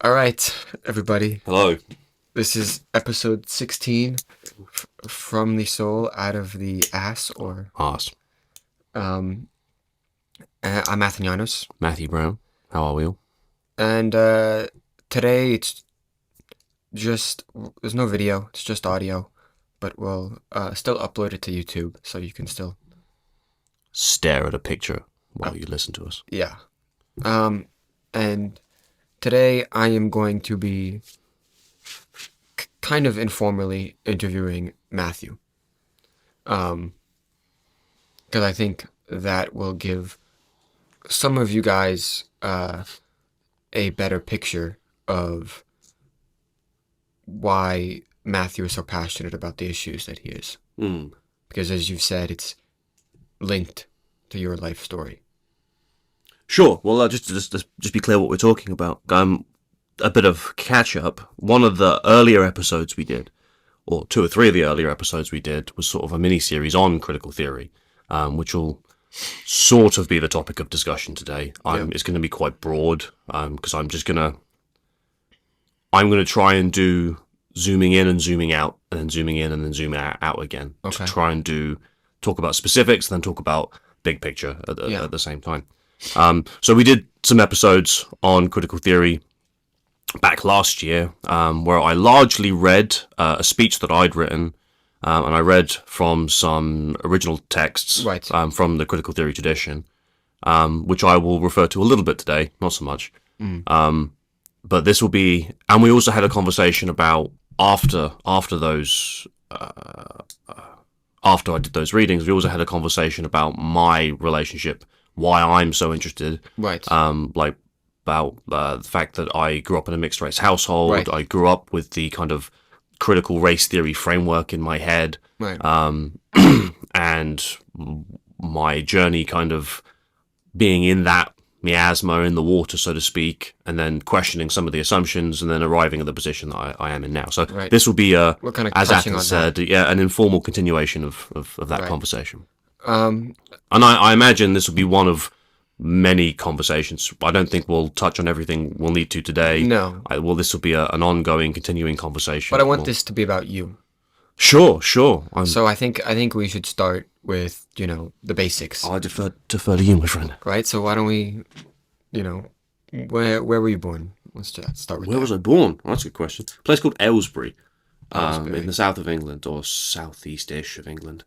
All right, everybody. Hello. This is episode 16 from the soul out of the ass, or Ask. um, I'm Athan. Matthew Brown. How are we all? And today it's just there's no video, it's just audio, but we'll still upload it to YouTube, so you can still Stare at a picture while you listen to us. yeah. And today I am going to be kind of informally interviewing Mathew. Because I think that will give some of you guys a better picture of why Mathew is so passionate about the issues that he is. Because as you've said, it's linked to your life story. Sure. Well, just be clear what we're talking about. A bit of catch up. One of the earlier episodes we did, or two or three of the earlier episodes we did, was sort of a mini series on critical theory, which will sort of be the topic of discussion today. It's going to be quite broad because I'm going to try and do zooming in and zooming out, and then zooming in and then zooming out again to try and talk about specifics, then talk about big picture at the same time. So we did some episodes on critical theory back last year, where I largely read a speech that I'd written, and I read from some original texts from the critical theory tradition, which I will refer to a little bit today, not so much. But this will be, and we also had a conversation about after those. After I did those readings, we also had a conversation about my relationship, why I'm so interested, about the fact that I grew up in a mixed race household. I grew up with the kind of critical race theory framework in my head, and my journey kind of being in that miasma, in the water, so to speak, and then questioning some of the assumptions, and then arriving at the position that I am in now. So this will be, as Athan said, an informal continuation of that conversation. And I imagine this will be one of many conversations. I don't think we'll touch on everything we'll need to today. No. This will be an ongoing, continuing conversation. But I want this to be about you. Sure. So I think we should start with, the basics. I defer to you, my friend. Right? So why don't we, where were you born? Let's just start with Where was I born? Oh, that's a good question. A place called Aylesbury, in the south of England, or southeast-ish of England.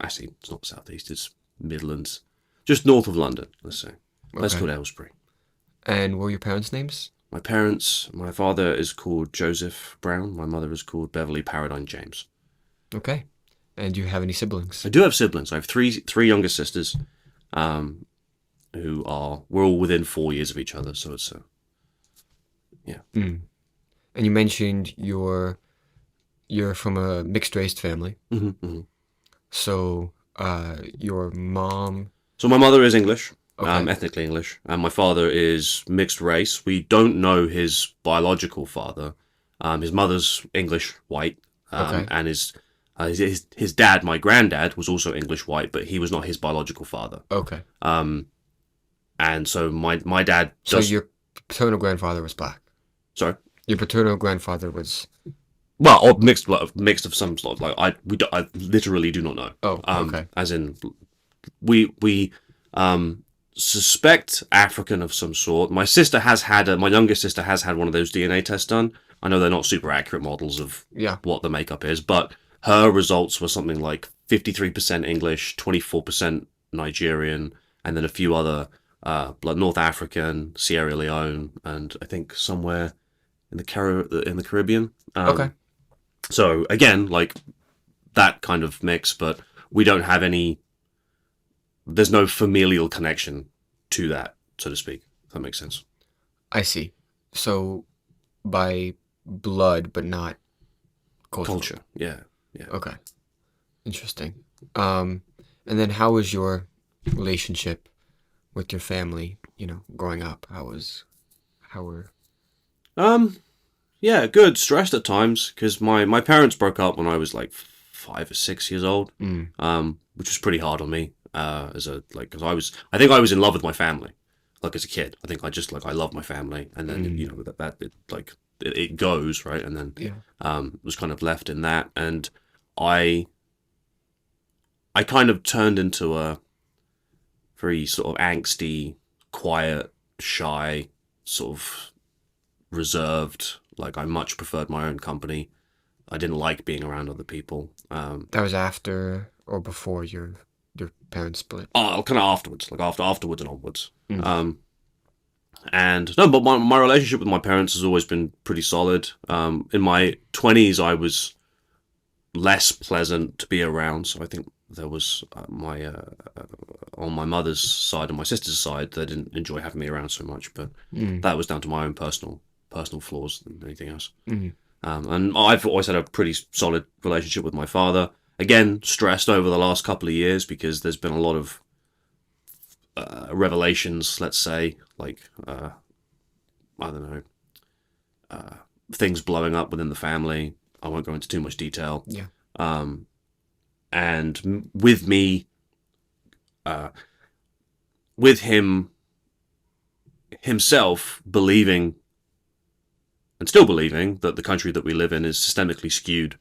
Actually, it's not southeast, it's Midlands. Just north of London, let's say. A place called Aylesbury. And what were your parents' names? My father is called Joseph Brown. My mother is called Beverly Paradine James. Okay. And do you have any siblings? I do have siblings. I have three younger sisters, we're all within 4 years of each other, so it's And you mentioned you're from a mixed-race family. So your mom... So my mother is English, ethnically English, and my father is mixed race. We don't know his biological father. His mother's English, white, and his dad, my granddad, was also English, white, but he was not his biological father. Okay. And so my dad... So your paternal grandfather was black? Sorry? Your paternal grandfather was... Well, or mixed of some sort. Like I literally do not know. Oh, okay. As in, we suspect African of some sort. My youngest sister has had one of those DNA tests done. I know they're not super accurate models of what the makeup is, but her results were something like 53% English, 24% Nigerian, and then a few other North African, Sierra Leone, and I think somewhere in the Caribbean. So again, like that kind of mix, but we don't have there's no familial connection to that, so to speak, if that makes sense. I see. So by blood, but not culture. Yeah. Okay. Interesting. And then how was your relationship with your family, growing up? Yeah, good. Stressed at times, because my parents broke up when I was like 5 or 6 years old, which was pretty hard on me. Because I think I was in love with my family. like as a kid. I think I just like I love my family, and then Mm. you know it goes right, and then Yeah. was kind of left in that, and I I kind of turned into a very sort of angsty, quiet, shy, sort of reserved. Like I much preferred my own company. I didn't like being around other people. That was after or before your parents split? Oh, kind of afterwards, like afterwards and onwards. Mm. And no, but my relationship with my parents has always been pretty solid. In my 20s, I was less pleasant to be around. So I think there was my on my mother's side and my sister's side, they didn't enjoy having me around so much. But that was down to my own personal flaws than anything else. Mm. And I've always had a pretty solid relationship with my father. Again, stressed over the last couple of years because there's been a lot of revelations, let's say, like I don't know, things blowing up within the family. I won't go into too much detail. Yeah. And with me, with him himself believing and still believing that the country that we live in is systemically skewed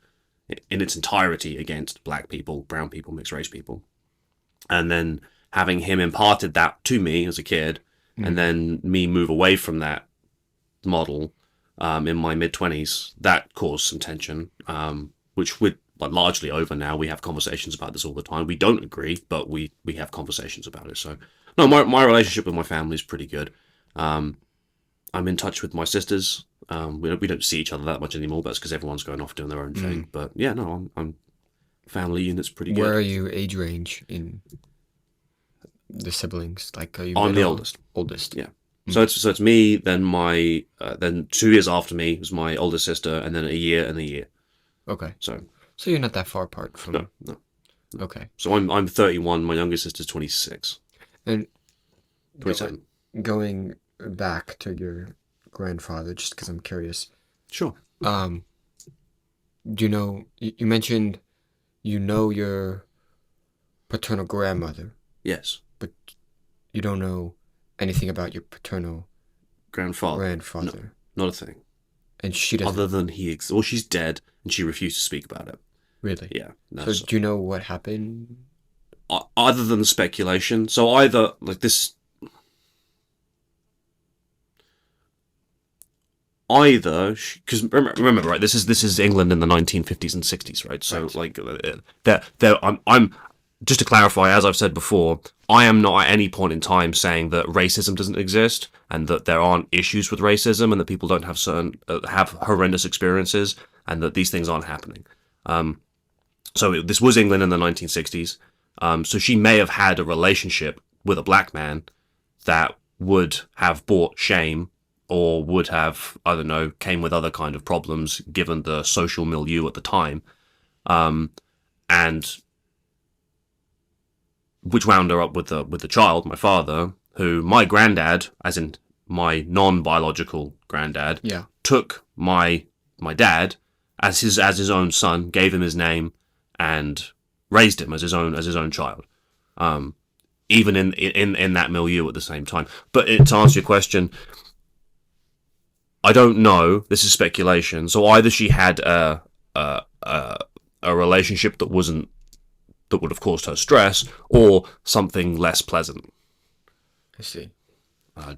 in its entirety against black people, brown people, mixed race people. And then having him imparted that to me as a kid, and then me move away from that model in my mid-20s, that caused some tension, which we're largely over now. We have conversations about this all the time. We don't agree, but we have conversations about it. So, no, my relationship with my family is pretty good. I'm in touch with my sisters. We don't see each other that much anymore, but it's because everyone's going off doing their own thing. But yeah, no, I'm family unit's pretty good. Where are you age range in the siblings? Like, are you I'm the middle? oldest. Oldest. Yeah. So it's me, then my then 2 years after me was my older sister, and then a year and a year. Okay. So you're not that far apart from. no. Okay. So I'm 31. My youngest sister's 26. And 27. going back to your grandfather, just because I'm curious. Sure. Do you know? You mentioned you know your paternal grandmother, Yes. but you don't know anything about your paternal Grandfather. grandfather. No, not a thing. And she doesn't. Other than well, she's dead, and she refused to speak about it. Really? Yeah. No, So do you know what happened? other than speculation, so either like this, either because remember, right? This is England in the 1950s and 60s, right? So Right. like there, I'm just to clarify, as I've said before, I am not at any point in time saying that racism doesn't exist and that there aren't issues with racism and that people don't have have horrendous experiences and that these things aren't happening. So this was England in the 1960s. So she may have had a relationship with a black man that would have brought shame or would have, I don't know, came with other kind of problems given the social milieu at the time. And which wound her up with the child, my father, who my granddad, as in my non-biological granddad, Yeah. took my dad as his own son, gave him his name, and raised him as his own child. Even in that milieu at the same time. But to answer your question, I don't know. This is speculation. So either she had a relationship that would have caused her stress, or something less pleasant. I see. Uh,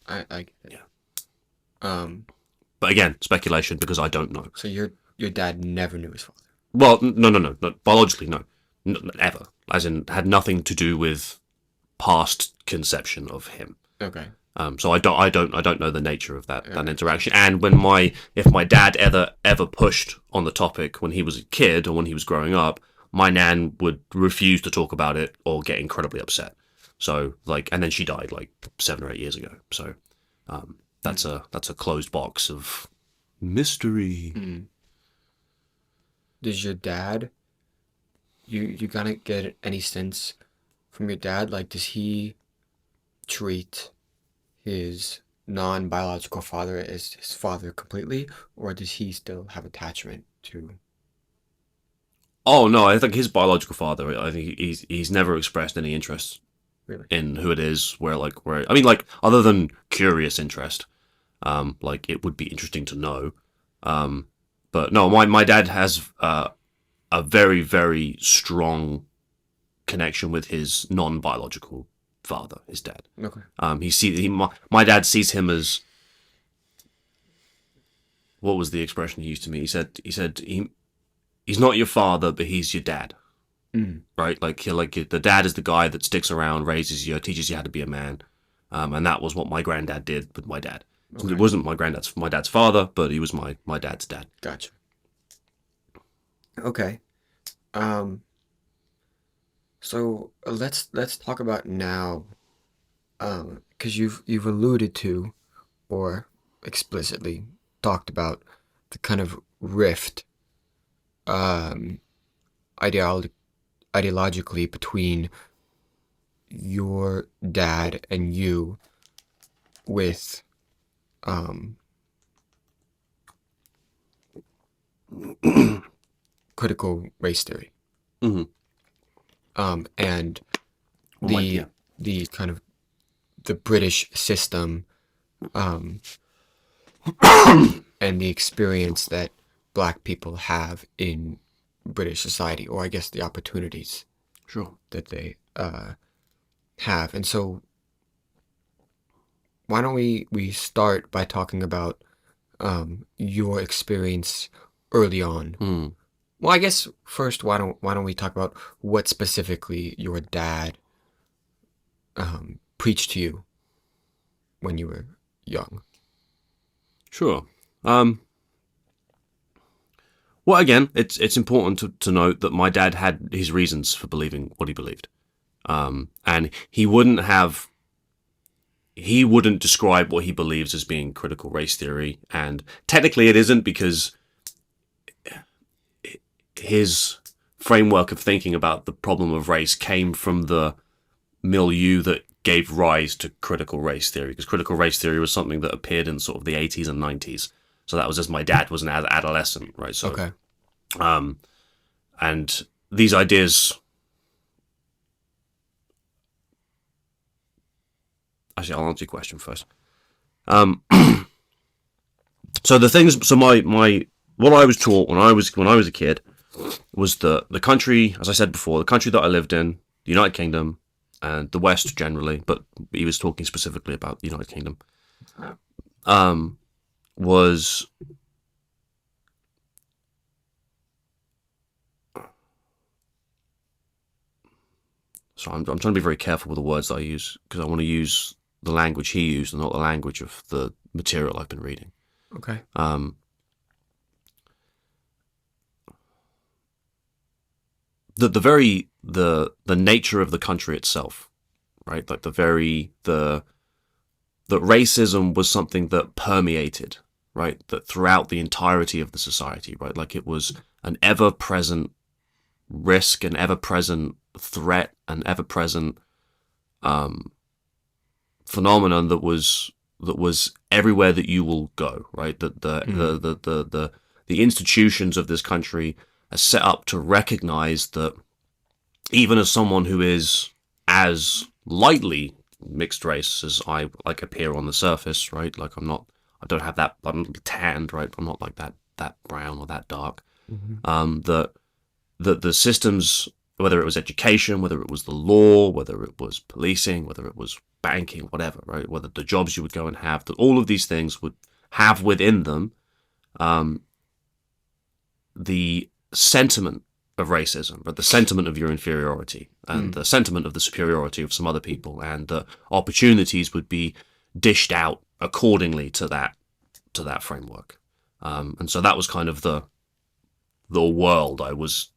I get it. Yeah. But again, speculation because I don't know. So your dad never knew his father. Well, no. Biologically, no, ever. As in, had nothing to do with past conception of him. Okay. So I don't know the nature of that interaction. And if my dad ever pushed on the topic when he was a kid or when he was growing up, my nan would refuse to talk about it or get incredibly upset. So and then she died 7 or 8 years ago. So that's a closed box of mystery. Mm. Does your dad, you gonna get any sense from your dad? Like, does he treat his non-biological father as his father completely, or does he still have attachment to? Oh no, I think his biological father. I think he's never expressed any interest Really? in who it is. Where I mean, like, other than curious interest, like, it would be interesting to know. But no, my dad has a very, very strong connection with his non-biological father, his dad. Okay. My dad sees him as, what was the expression he used to me? He said he's not your father, but he's your dad. Mm. Right? Like the dad is the guy that sticks around, raises you, teaches you how to be a man. And that was what my granddad did with my dad. So it wasn't my dad's father, but he was my dad's dad. Gotcha. Okay. So let's talk about now, because you've alluded to, or explicitly talked about, the kind of rift, ideologically between your dad and you with critical race theory. Mm-hmm. And Well, yeah. the kind of the British system, and the experience that Black people have in British society, or I guess the opportunities Sure. that they have. And so why don't we start by talking about your experience early on. Mm. Well, I guess first, why don't we talk about what specifically your dad preached to you when you were young? Sure. Well, again, it's important to note that my dad had his reasons for believing what he believed, and he wouldn't describe what he believes as being critical race theory, and technically it isn't, because his framework of thinking about the problem of race came from the milieu that gave rise to critical race theory, because critical race theory was something that appeared in sort of the 80s and 90s. So that was as my dad was an adolescent, right? So, okay. And these ideas, actually, I'll answer your question first. So the things, so what I was taught when I was a kid was the country, as I said before, the country that I lived in, the United Kingdom, and the West generally, but he was talking specifically about the United Kingdom, was so I'm trying to be very careful with the words that I use, because I want to use the language he used and not the language of the material I've been reading. Okay. The nature of the country itself, right? Like that racism was something that permeated, right? That throughout the entirety of the society, right? Like it was an ever-present risk, an ever-present threat, an ever-present phenomenon that was everywhere that you will go, right? That the institutions of this country are set up to recognize that even as someone who is as lightly mixed race as I like appear on the surface, right? Like I'm tanned, right? I'm not like that brown or that dark. Mm-hmm. That the systems, whether it was education, whether it was the law, whether it was policing, whether it was banking, whatever, right? Whether the jobs you would go and have, that all of these things would have within them the sentiment of racism, but the sentiment of your inferiority, and the sentiment of the superiority of some other people, and the opportunities would be dished out accordingly to that framework. And so that was kind of the world I was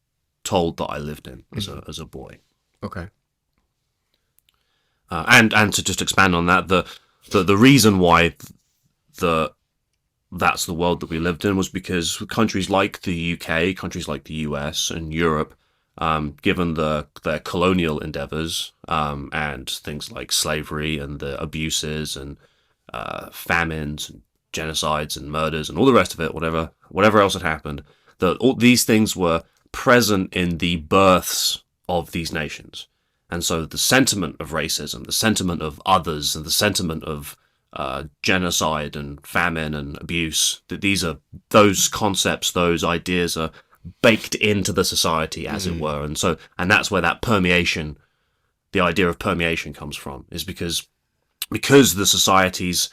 told that I lived in as a boy. Okay. And to just expand on that, the reason why that's the world that we lived in was because countries like the UK, countries like the US and Europe, given their colonial endeavors, and things like slavery and the abuses and famines and genocides and murders and all the rest of it, whatever else had happened, that all these things were present in the births of these nations. And so the sentiment of racism, the sentiment of others, and the sentiment of genocide and famine and abuse, that those concepts, those ideas are baked into the society, as it were. And that's where that permeation, the idea of permeation, comes from, is because the societies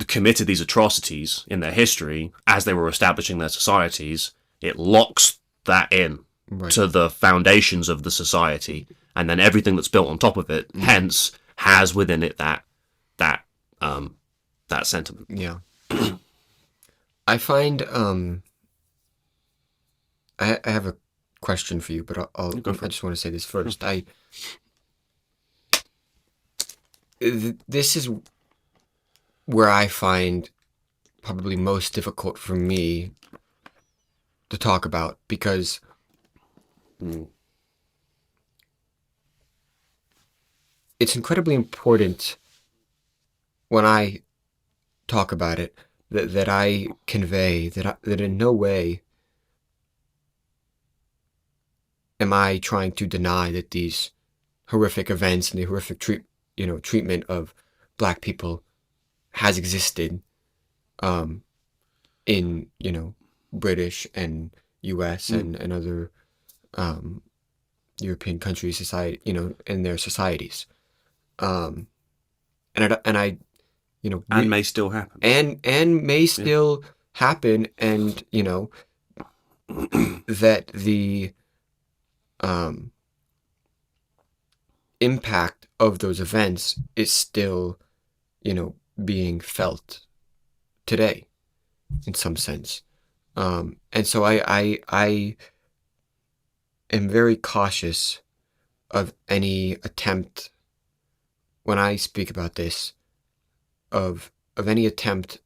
committed these atrocities in their history as they were establishing their societies, it locks that in to the foundations of the society, and then everything that's built on top of it, hence, has within it that sentiment. Yeah. I find I have a question for you, but I just want to say this first. This is where I find probably most difficult for me to talk about, because it's incredibly important when I talk about it that I convey that in no way am I trying to deny that these horrific events and the horrific treatment of Black people has existed in British and U.S. and other European countries, society, in their societies, and I and may still happen, and may still happen, and that the impact of those events is still being felt today in some sense, and so I am very cautious of any attempt, when I speak about this, of any attempt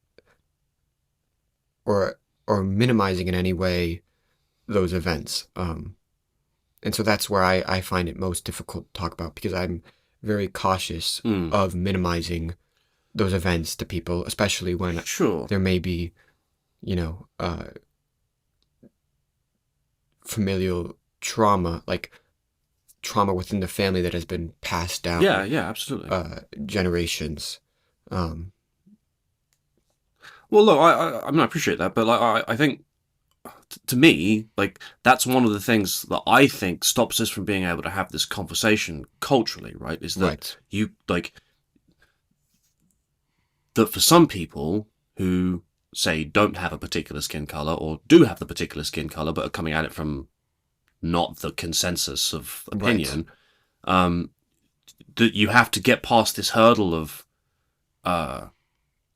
or minimizing in any way those events, and so that's where I find it most difficult to talk about, because I'm very cautious of minimizing those events to people, especially when there may be familial trauma, like trauma within the family that has been passed down. Yeah, absolutely. Generations. Well, look, I appreciate that, but I think, to me, that's one of the things that I think stops us from being able to have this conversation culturally, right? Is that that for some people who, say, don't have a particular skin color, or do have the particular skin color but are coming at it from not the consensus of opinion, that you have to get past this hurdle of,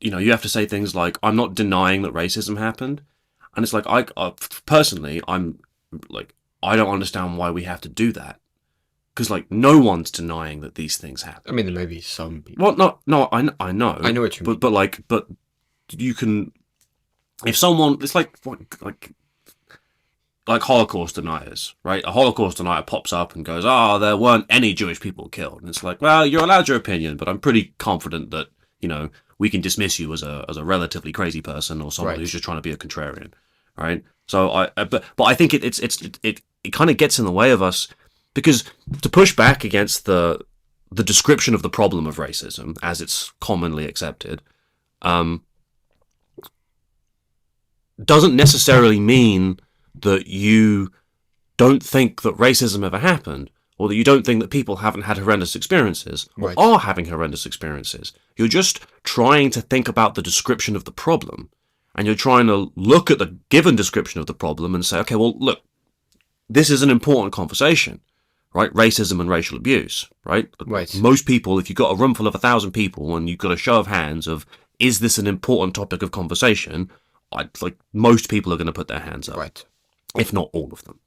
you have to say things like, I'm not denying that racism happened. And it's like, I personally, I'm like, I don't understand why we have to do that. Because, no one's denying that these things happen. I mean, there may be some people. Well, no, I know. I know what you mean. But you can, if someone, it's like Holocaust deniers, right? A Holocaust denier pops up and goes, there weren't any Jewish people killed. And it's like, well, you're allowed your opinion, but I'm pretty confident that, we can dismiss you as a relatively crazy person, or someone who's just trying to be a contrarian, right? So but I think it kind of gets in the way of us, because to push back against the description of the problem of racism as it's commonly accepted, doesn't necessarily mean that you don't think that racism ever happened, or that you don't think that people haven't had horrendous experiences, or are having horrendous experiences. You're just trying to think about the description of the problem, and you're trying to look at the given description of the problem and say, okay, well, look, this is an important conversation, right? Racism and racial abuse, right? Most people, if you've got a room full of 1,000 people and you've got a show of hands of, is this an important topic of conversation? Most people are going to put their hands up, if not all of them.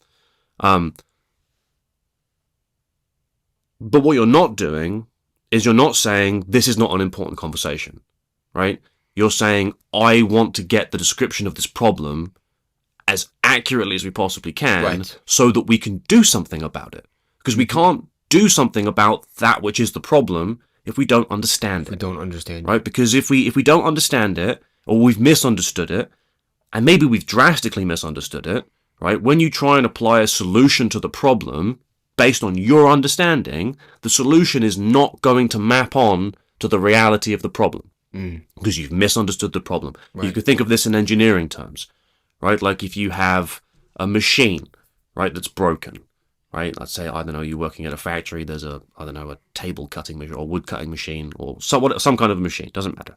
But what you're not doing is you're not saying this is not an important conversation, right? You're saying, I want to get the description of this problem as accurately as we possibly can, so that we can do something about it. Because we can't do something about that which is the problem if we don't understand it. We don't understand it. Right? Because if we don't understand it, or we've misunderstood it, and maybe we've drastically misunderstood it, right? When you try and apply a solution to the problem, based on your understanding, the solution is not going to map on to the reality of the problem because you've misunderstood the problem. Right. You could think of this in engineering terms, right? Like if you have a machine, right, that's broken, right? Let's say, I don't know, you're working at a factory, there's a table cutting machine or wood cutting machine or some kind of machine, doesn't matter.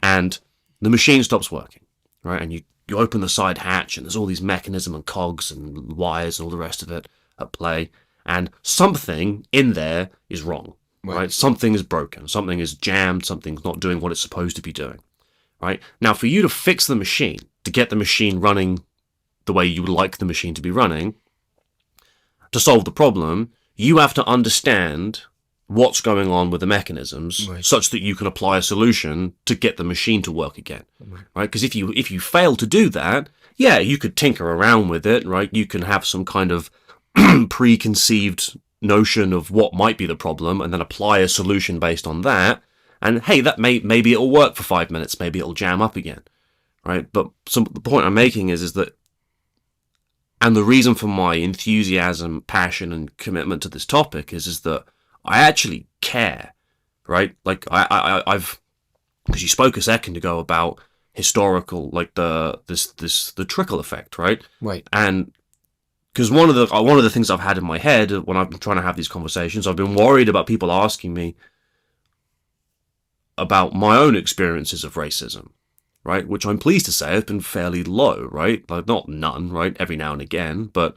And the machine stops working, right? And you open the side hatch and there's all these mechanism and cogs and wires and all the rest of it at play. And something in there is wrong, right? Something is broken, something is jammed, something's not doing what it's supposed to be doing, right? Now, for you to fix the machine, to get the machine running the way you would like the machine to be running, to solve the problem, you have to understand what's going on with the mechanisms such that you can apply a solution to get the machine to work again, right? Because if you fail to do that, yeah, you could tinker around with it, right? You can have some kind of preconceived notion of what might be the problem and then apply a solution based on that. And hey, that maybe it'll work for 5 minutes, maybe it'll jam up again, right? But the point I'm making is that, and the reason for my enthusiasm, passion, and commitment to this topic is that I actually care, right? Like I've, because you spoke a second ago about historical, like the trickle effect, right? Right. And because one of the things I've had in my head when I've been trying to have these conversations, I've been worried about people asking me about my own experiences of racism, right? Which I'm pleased to say have been fairly low, right? Like not none, right? Every now and again, but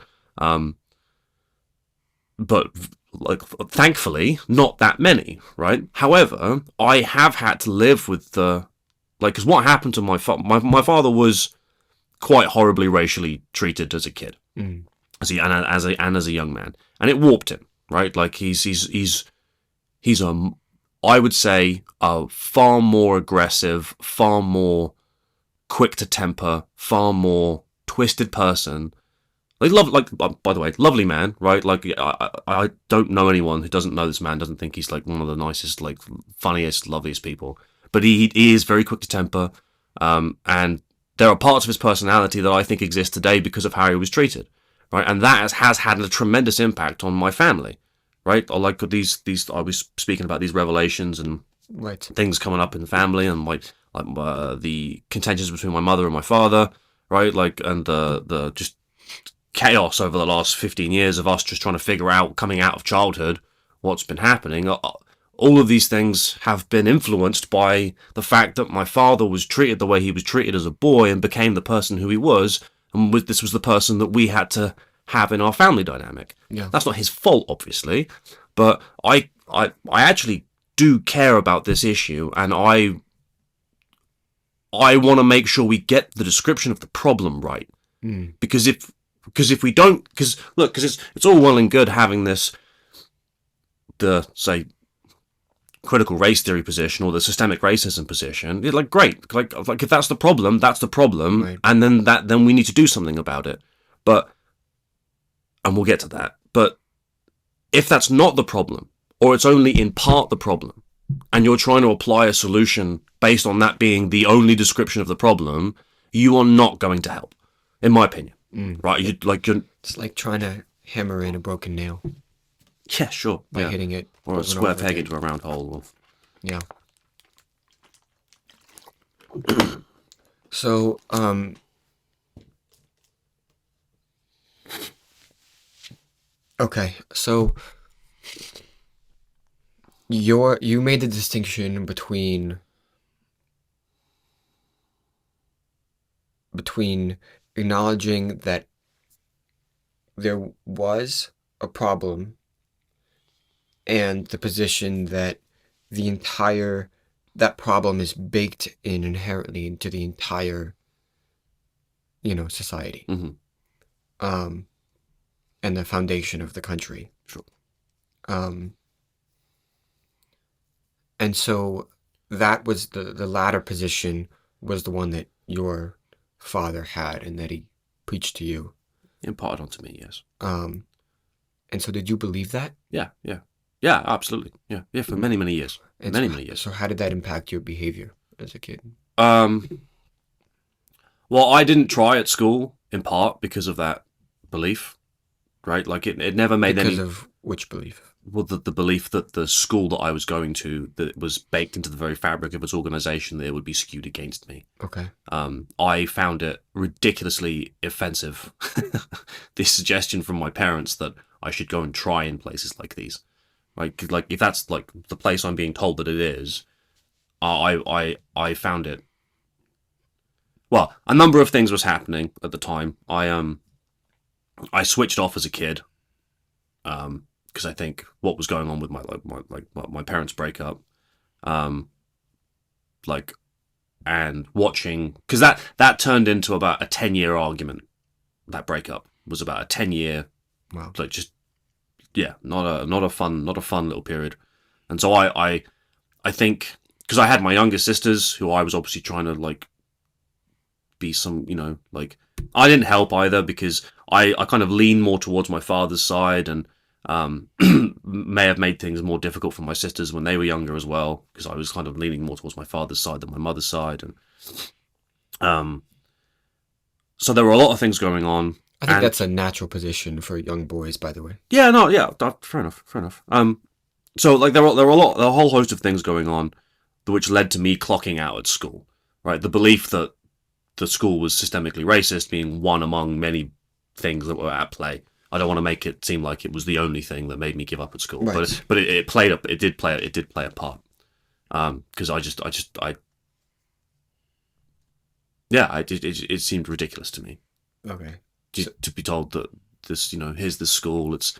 like thankfully not that many, right? However, I have had to live with because what happened to my father was quite horribly racially treated as a kid. As a young man, and it warped him, right? Like he's I would say a far more aggressive, far more quick to temper, far more twisted person. By the way, lovely man, right? Like I don't know anyone who doesn't know this man, doesn't think he's like one of the nicest, like funniest, loveliest people. But he is very quick to temper, and there are parts of his personality that I think exist today because of how he was treated. Right, and that has had a tremendous impact on my family, right? Or like these I was speaking about these revelations and things coming up in the family, and the contentions between my mother and my father, right? Like, and the just chaos over the last 15 years of us just trying to figure out, coming out of childhood, what's been happening. All of these things have been influenced by the fact that my father was treated the way he was treated as a boy and became the person who he was. And this was the person that we had to have in our family dynamic. Yeah. That's not his fault, obviously, but I actually do care about this issue, and I want to make sure we get the description of the problem right. Because if we don't, because it's all well and good having say critical race theory position or the systemic racism position. You're like, great, like if that's the problem, right. And then we need to do something about it. And we'll get to that. But if that's not the problem, or it's only in part the problem, and you're trying to apply a solution based on that being the only description of the problem, you are not going to help, in my opinion. Right? It's like trying to hammer in a broken nail. Yeah, sure. By hitting it. Or a square peg into a round hole. Yeah. So, okay, so you made the distinction between acknowledging that there was a problem and the position that that problem is baked in inherently into the entire, society. And the foundation of the country. Sure. And so that was the latter position was the one that your father had and that he preached to you. Imparted onto me, yes. And so did you believe that? Yeah, absolutely. Yeah, for many, many years. Many years. So how did that impact your behavior as a kid? Well, I didn't try at school, in part because of that belief. right? Like it never made because of which belief? Well, the belief that the school that I was going to, that it was baked into the very fabric of its organization, that it would be skewed against me. Okay. I found it ridiculously offensive, this suggestion from my parents that I should go and try in places like these. Like if that's like the place I'm being told that it is, I found it. Well, a number of things was happening at the time. I switched off as a kid. Because I think what was going on with my parents' breakup, like, and watching, because that turned into about a 10-year argument. That breakup was about a 10-year, wow, like just not a fun little period. And so I think, because I had my younger sisters who I was obviously trying to like be some, like, I didn't help either, because I kind of leaned more towards my father's side, and may have made things more difficult for my sisters when they were younger as well, because I was kind of leaning more towards my father's side than my mother's side, and so there were a lot of things going on. I think that's a natural position for young boys, by the way. Yeah, no, yeah, fair enough. So like there were a whole host of things going on, which led to me clocking out at school. Right, the belief that the school was systemically racist being one among many things that were at play. I don't want to make it seem like it was the only thing that made me give up at school, right. but it did play a part, because it seemed ridiculous to me. Okay, to be told that this, here's the school, it's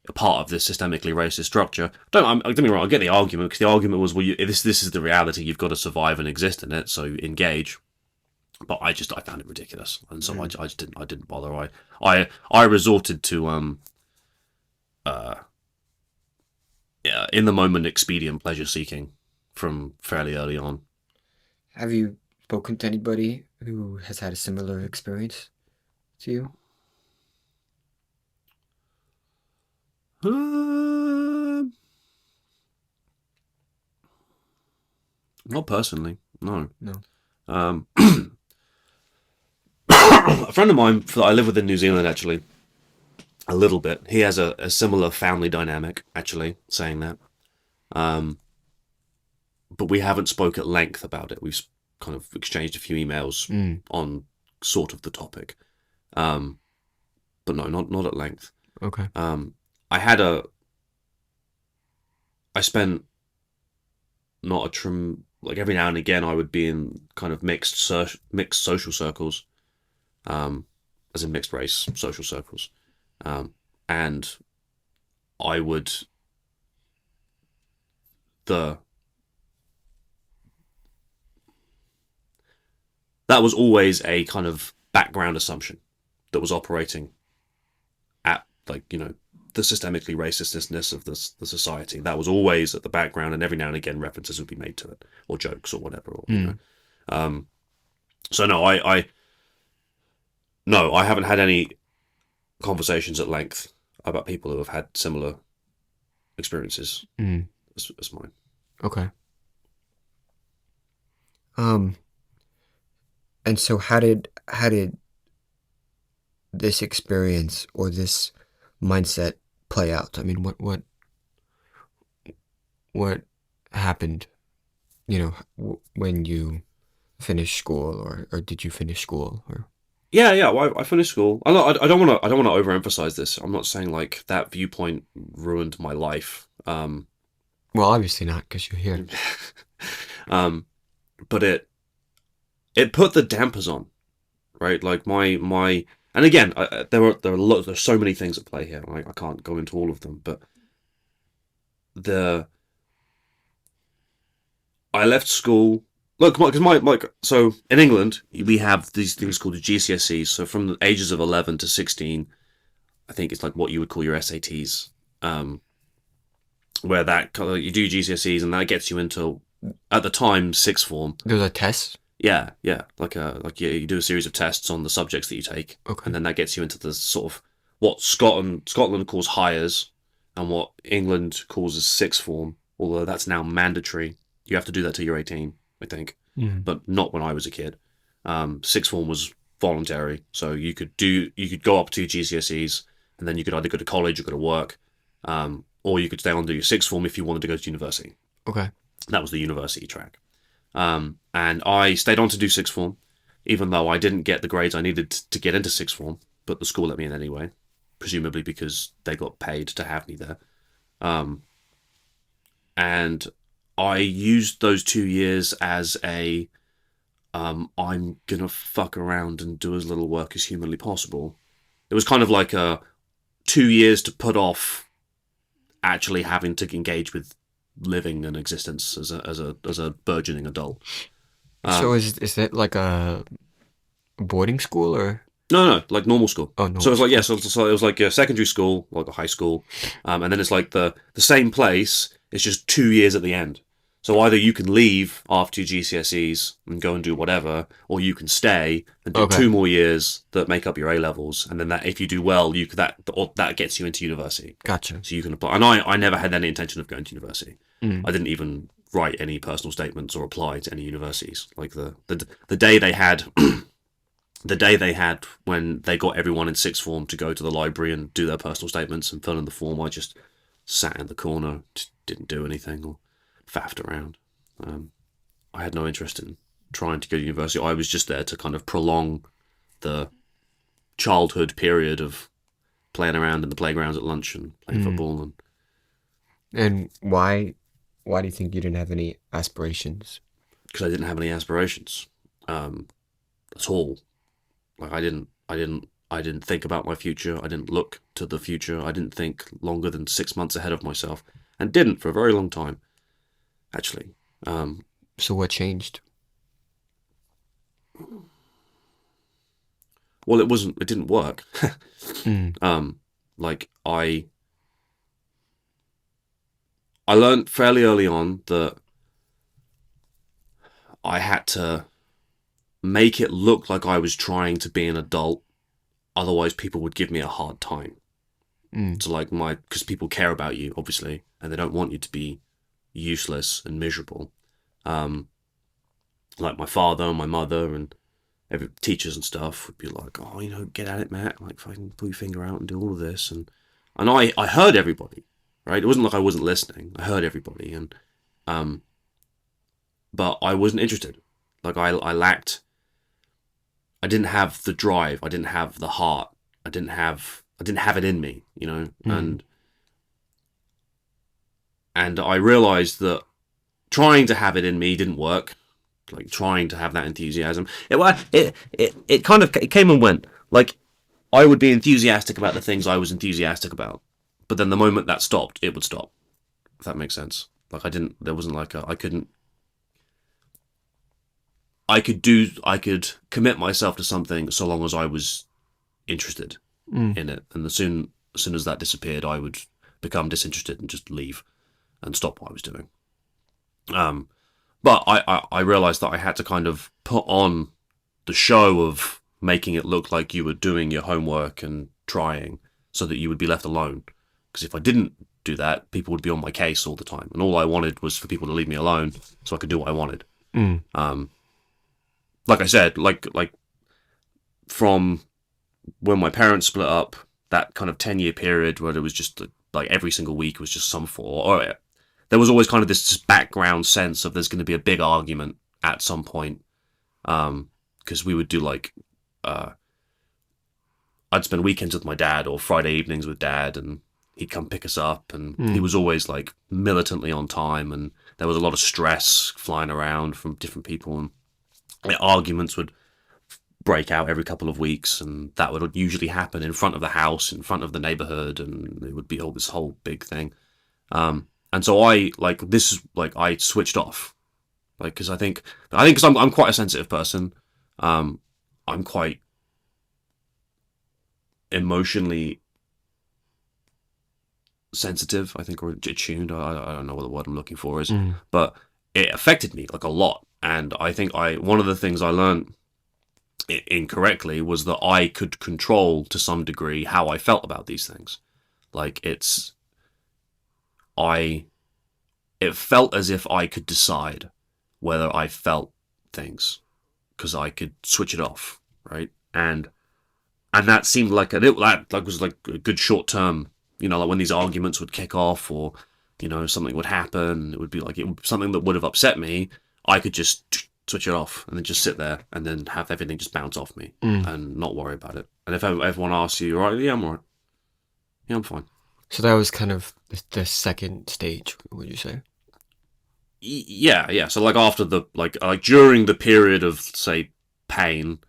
a part of this systemically racist structure. Don't get me wrong, I get the argument, because the argument was, well, this is the reality, you've got to survive and exist in it, so engage. But I found it ridiculous, and so I didn't bother. I resorted to in the moment expedient pleasure seeking from fairly early on. Have you spoken to anybody who has had a similar experience to you? Not personally, no. No. A friend of mine that I live with in New Zealand, actually, a little bit, he has a similar family dynamic, actually, saying that. But we haven't spoke at length about it. We've kind of exchanged a few emails on sort of the topic. But no, not at length. Okay. I spent not a like every now and again I would be in kind of mixed social circles, as in mixed race social circles, and I would that was always a kind of background assumption that was operating at, like, the systemically racistness of the society. That was always at the background, and every now and again references would be made to it, or jokes or whatever. So no, I haven't had any conversations at length about people who have had similar experiences as mine. Okay. And so how did this experience or this mindset play out? I mean, what happened, when you finished school, or did you finish school, or? Yeah. Well, I finished school. I don't want to overemphasize this. I'm not saying like that viewpoint ruined my life. Well, obviously not, because you're here. But it put the dampers on, right? Like my and again, there's so many things at play here. Like, I can't go into all of them, but I left school. Look, because so in England we have these things called the GCSEs. So from the ages of 11 to 16, I think it's like what you would call your SATs, where you do GCSEs, and that gets you into, at the time, sixth form. There's a test. Yeah. You do a series of tests on the subjects that you take, okay, and then that gets you into the sort of what Scotland calls hires, and what England calls as sixth form. Although that's now mandatory, you have to do that till you're 18, I think, but not when I was a kid. Sixth form was voluntary, so you could go up to GCSEs, and then you could either go to college or go to work, or you could stay on and do your sixth form if you wanted to go to university. Okay. That was the university track. And I stayed on to do sixth form, even though I didn't get the grades I needed to get into sixth form, but the school let me in anyway, presumably because they got paid to have me there. And I used those 2 years as I'm gonna fuck around and do as little work as humanly possible. It was kind of like 2 years to put off actually having to engage with living and existence as a burgeoning adult. So is that like a boarding school or? No, like normal school. Oh, no. So it was like, so it was like a secondary school, like a high school, and then it's like the same place. It's just 2 years at the end. So either you can leave after your GCSEs and go and do whatever, or you can stay and do 2 more years that make up your A levels, and then that if you do well, that gets you into university. Gotcha. So you can apply. And I never had any intention of going to university. I didn't even write any personal statements or apply to any universities. Like the day they had. The day they had when they got everyone in sixth form to go to the library and do their personal statements and fill in the form, I just sat in the corner, just didn't do anything or faffed around. I had no interest in trying to go to university. I was just there to kind of prolong the childhood period of playing around in the playgrounds at lunch and playing football. And why do you think you didn't have any aspirations? Because I didn't have any aspirations at all. Like I didn't think about my future. I didn't look to the future. I didn't think longer than 6 months ahead of myself, and didn't for a very long time, actually. So what changed? Well, it didn't work. Like I learned fairly early on that I had to make it look like I was trying to be an adult, otherwise people would give me a hard time. So like because people care about you, obviously, and they don't want you to be useless and miserable. Like my father and my mother and every teachers and stuff would be like, oh, get at it, Matt, like fucking pull your finger out and do all of this. And I heard everybody, right? It wasn't like I wasn't listening. I heard everybody, and but I wasn't interested. Like I didn't have the drive. I didn't have the heart. I didn't have it in me, and I realized that trying to have it in me didn't work. Like trying to have that enthusiasm, it kind of came and went. Like I would be enthusiastic about the things I was enthusiastic about, but then the moment that stopped, it would stop. If that makes sense. Like there wasn't like I could commit myself to something so long as I was interested in it, and as soon as that disappeared, I would become disinterested and just leave and stop what I was doing. But I realized that I had to kind of put on the show of making it look like you were doing your homework and trying, so that you would be left alone. Because if I didn't do that, people would be on my case all the time, and all I wanted was for people to leave me alone so I could do what I wanted. Like I said, like from when my parents split up, that kind of 10-year period where it was just like every single week was just some form, or there was always kind of this background sense of there's going to be a big argument at some point, because we would do like I'd spend weekends with my dad or Friday evenings with dad, and he'd come pick us up, and he was always like militantly on time, and there was a lot of stress flying around from different people, and arguments would break out every couple of weeks, and that would usually happen in front of the house, in front of the neighborhood, and it would be all this whole big thing. And so I switched off, like, because I think because I'm quite a sensitive person. I'm quite emotionally sensitive, I think, or attuned. I don't know what the word I'm looking for is, but it affected me like a lot. And I think one of the things I learned incorrectly was that I could control to some degree how I felt about these things. Like it felt as if I could decide whether I felt things, because I could switch it off, right? And and that seemed like that was like a good short term. You know, like when these arguments would kick off, or you know something would happen, it would be like something that would have upset me. I could just switch it off and then just sit there and then have everything just bounce off me and not worry about it. And if everyone asks you, all right, yeah, I'm all right. Yeah, I'm fine. So that was kind of the second stage, would you say? Yeah. So like after the like during the period of say pain,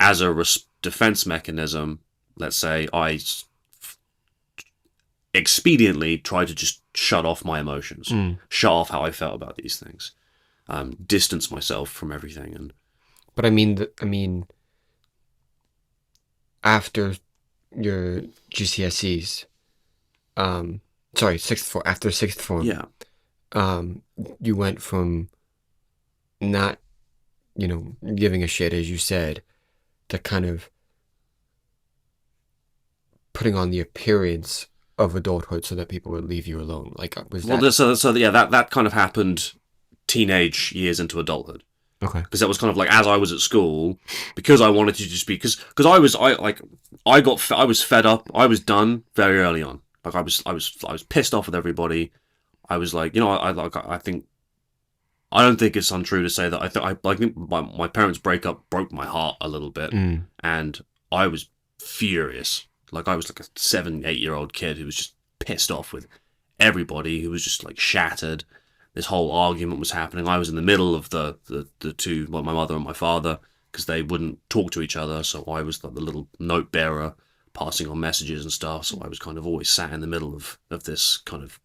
as a defense mechanism, let's say I expediently try to just shut off my emotions, shut off how I felt about these things, distance myself from everything. And but I mean, after your GCSEs, sorry, sixth form. After sixth form, yeah, you went from not, giving a shit, as you said, to kind of putting on the appearance of adulthood so that people would leave you alone. Like, was well, that... so yeah, that kind of happened teenage years into adulthood. Okay. Because that was kind of like as I was at school, because I wanted to just be because I was fed up. I was done very early on. Like I was pissed off with everybody. I was like, I think I don't think it's untrue to say that I think my parents' breakup broke my heart a little bit, and I was furious. Like I was like a 7, 8 year old kid who was just pissed off with everybody, who was just like shattered. This whole argument was happening. I was in the middle of the two, well, my mother and my father, because they wouldn't talk to each other. So I was like the little note bearer, passing on messages and stuff. So I was kind of always sat in the middle of this kind of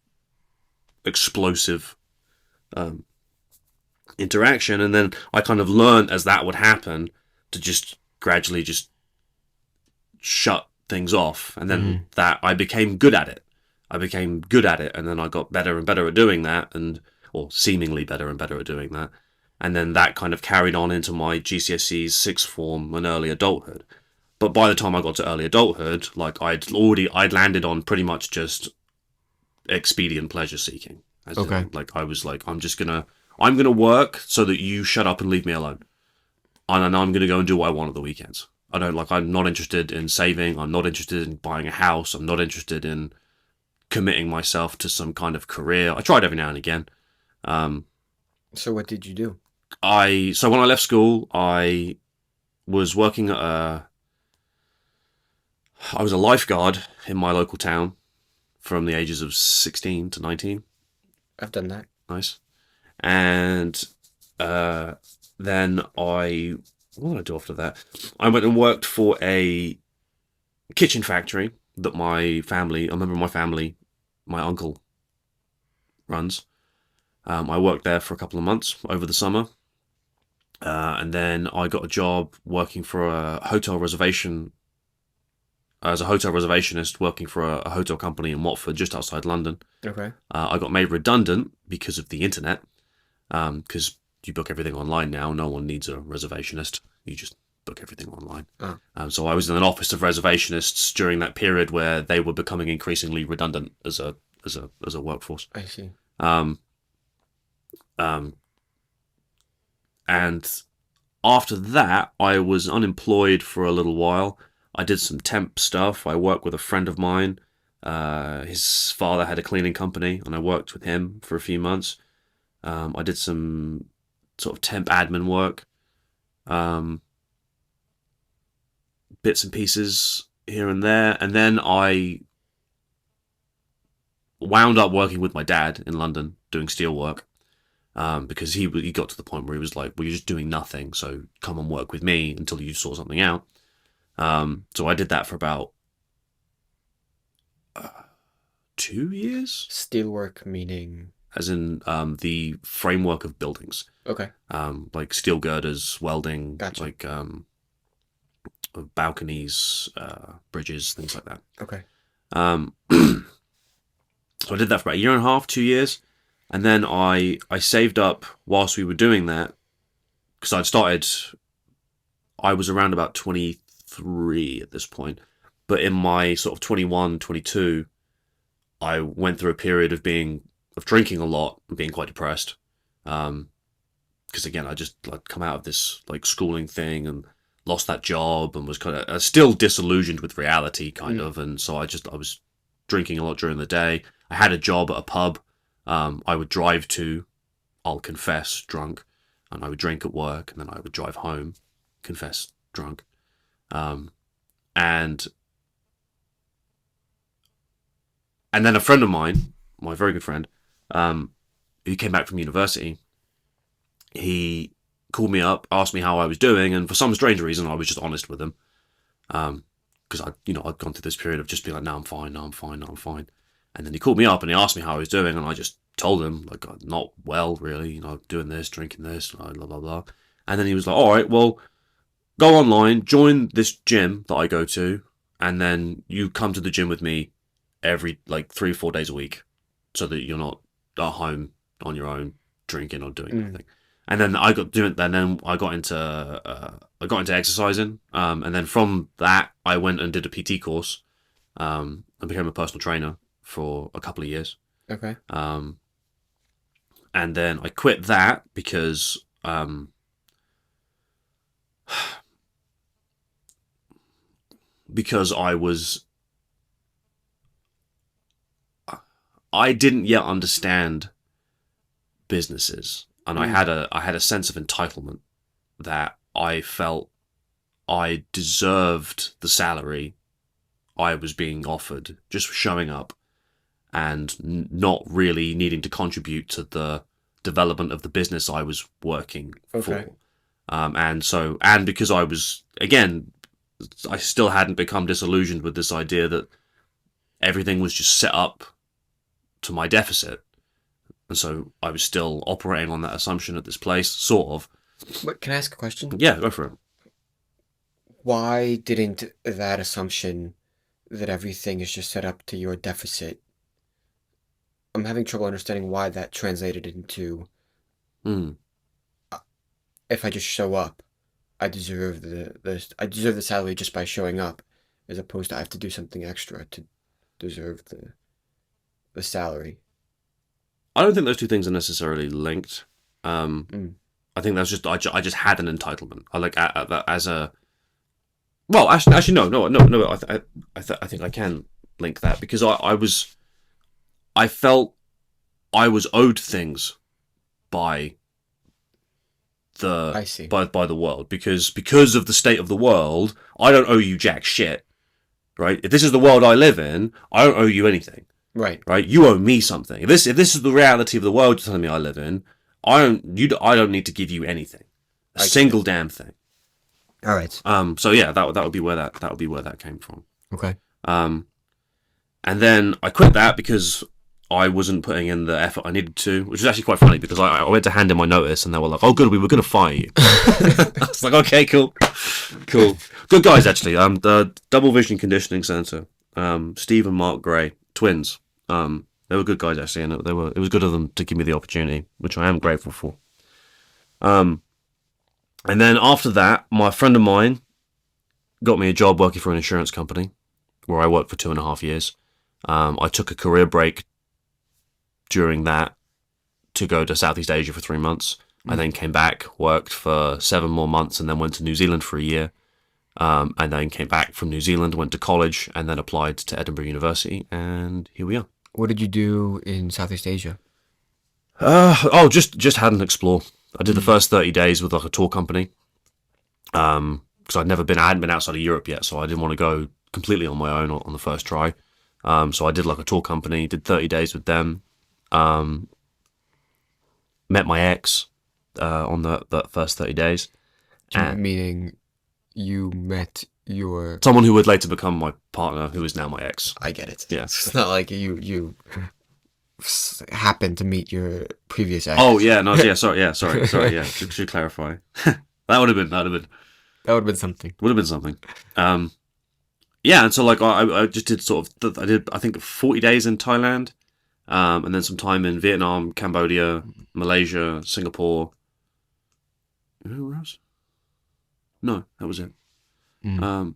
explosive interaction. And then I kind of learned as that would happen to just gradually just shut things off. And then that I became good at it. And then I got better and better at doing that, or seemingly better and better at doing that. And then that kind of carried on into my GCSEs, sixth form, and early adulthood. But by the time I got to early adulthood, like I'd landed on pretty much just expedient pleasure seeking. Okay. Like I was like, I'm gonna work so that you shut up and leave me alone. And I'm gonna go and do what I want at the weekends. I'm not interested in saving. I'm not interested in buying a house. I'm not interested in committing myself to some kind of career. I tried every now and again. So what did you do? So when I left school, I was working I was a lifeguard in my local town from the ages of 16 to 19. I've done that. Nice. And then what did I do after that? I went and worked for a kitchen factory that my uncle runs. I worked there for a couple of months over the summer. And then I got a job working for a hotel reservation, as a hotel reservationist working for a hotel company in Watford, just outside London. Okay. I got made redundant because of the internet, because you book everything online now. No one needs a reservationist. You just book everything online. Oh. So I was in an office of reservationists during that period where they were becoming increasingly redundant as a workforce. I see. And after that, I was unemployed for a little while. I did some temp stuff. I worked with a friend of mine. His father had a cleaning company, and I worked with him for a few months. I did some sort of temp admin work, bits and pieces here and there. And then I wound up working with my dad in London doing steel work, because he got to the point where he was like, well, you're just doing nothing, so come and work with me until you sort something out. So I did that for about 2 years. Steelwork meaning? As in the framework of buildings. Okay. Like steel girders, welding, Gotcha. like balconies, bridges, things like that. Okay. So I did that for about a year and a half, 2 years. And then I saved up whilst we were doing that, because I was around about 23 at this point. But in my sort of 21, 22, I went through a period of drinking a lot and being quite depressed. Because again, I'd come out of this like schooling thing, and lost that job and was kind of still disillusioned with reality, kind of. And so I was drinking a lot during the day. I had a job at a pub. I would drive to, I'll confess, drunk, and I would drink at work, and then I would drive home, confess, drunk. And then a friend of mine, my very good friend, who came back from university, he called me up, asked me how I was doing, and for some strange reason, I was just honest with him. Because I'd gone through this period of just being like, no, I'm fine, no, I'm fine, no, I'm fine. And then he called me up and he asked me how I was doing, and I just told him, like, not well, really, doing this, drinking this, blah, blah, blah. And then he was like, all right, well, go online, join this gym that I go to, and then you come to the gym with me every, 3 or 4 days a week, so that you're not at home on your own, drinking or doing anything. And then I got into exercising, and then from that I went and did a PT course, and became a personal trainer for a couple of years. Okay. And then I quit that because I didn't yet understand businesses. And I had a sense of entitlement that I felt I deserved the salary I was being offered just for showing up and not really needing to contribute to the development of the business I was working for. And because I was, again, I still hadn't become disillusioned with this idea that everything was just set up to my deficit. And so I was still operating on that assumption at this place, sort of. But can I ask a question? Yeah, go for it. Why didn't that assumption that everything is just set up to your deficit, I'm having trouble understanding why that translated into, if I just show up, I deserve the salary just by showing up, as opposed to I have to do something extra to deserve the salary. I don't think those two things are necessarily linked. I think that's just I just had an entitlement. I like as a well, actually no. I think I can link that because I felt I was owed things by by the world because of the state of the world. I don't owe you jack shit, right? If this is the world I live in, I don't owe you anything. Right. You owe me something. If this is the reality of the world you're telling me I live in, I don't need to give you anything, a single damn thing. All right. So yeah, that would be where that came from. Okay. And then I quit that because I wasn't putting in the effort I needed to, which is actually quite funny because I went to hand in my notice and they were like, "Oh, good, we were going to fire you." I was like, "Okay, cool, good guys." Actually, the Double Vision Conditioning Center, Steve and Mark Gray. Twins. They were good guys actually, and it was good of them to give me the opportunity, which I am grateful for. And then after that, my friend of mine got me a job working for an insurance company, where I worked for 2.5 years. I took a career break during that to go to Southeast Asia for 3 months. I then came back, worked for 7 more months, and then went to New Zealand for a year. And then came back from New Zealand, went to college, and then applied to Edinburgh University, and here we are. What did you do in Southeast Asia? Just had an explore. I did the first 30 days with like a tour company, because I hadn't been outside of Europe yet, so I didn't want to go completely on my own on the first try. So I did like a tour company, did 30 days with them, met my ex on the first 30 days. Meaning you met someone who would later become my partner, who is now my ex. I get it. Yeah. It's not like you happened to meet your previous ex. Oh yeah, no, yeah, sorry, yeah. Should clarify. that would have been something. Would have been something. Yeah, and so like I just did I think 40 days in Thailand, and then some time in Vietnam, Cambodia, Malaysia, Singapore. Where else? No, that was it. And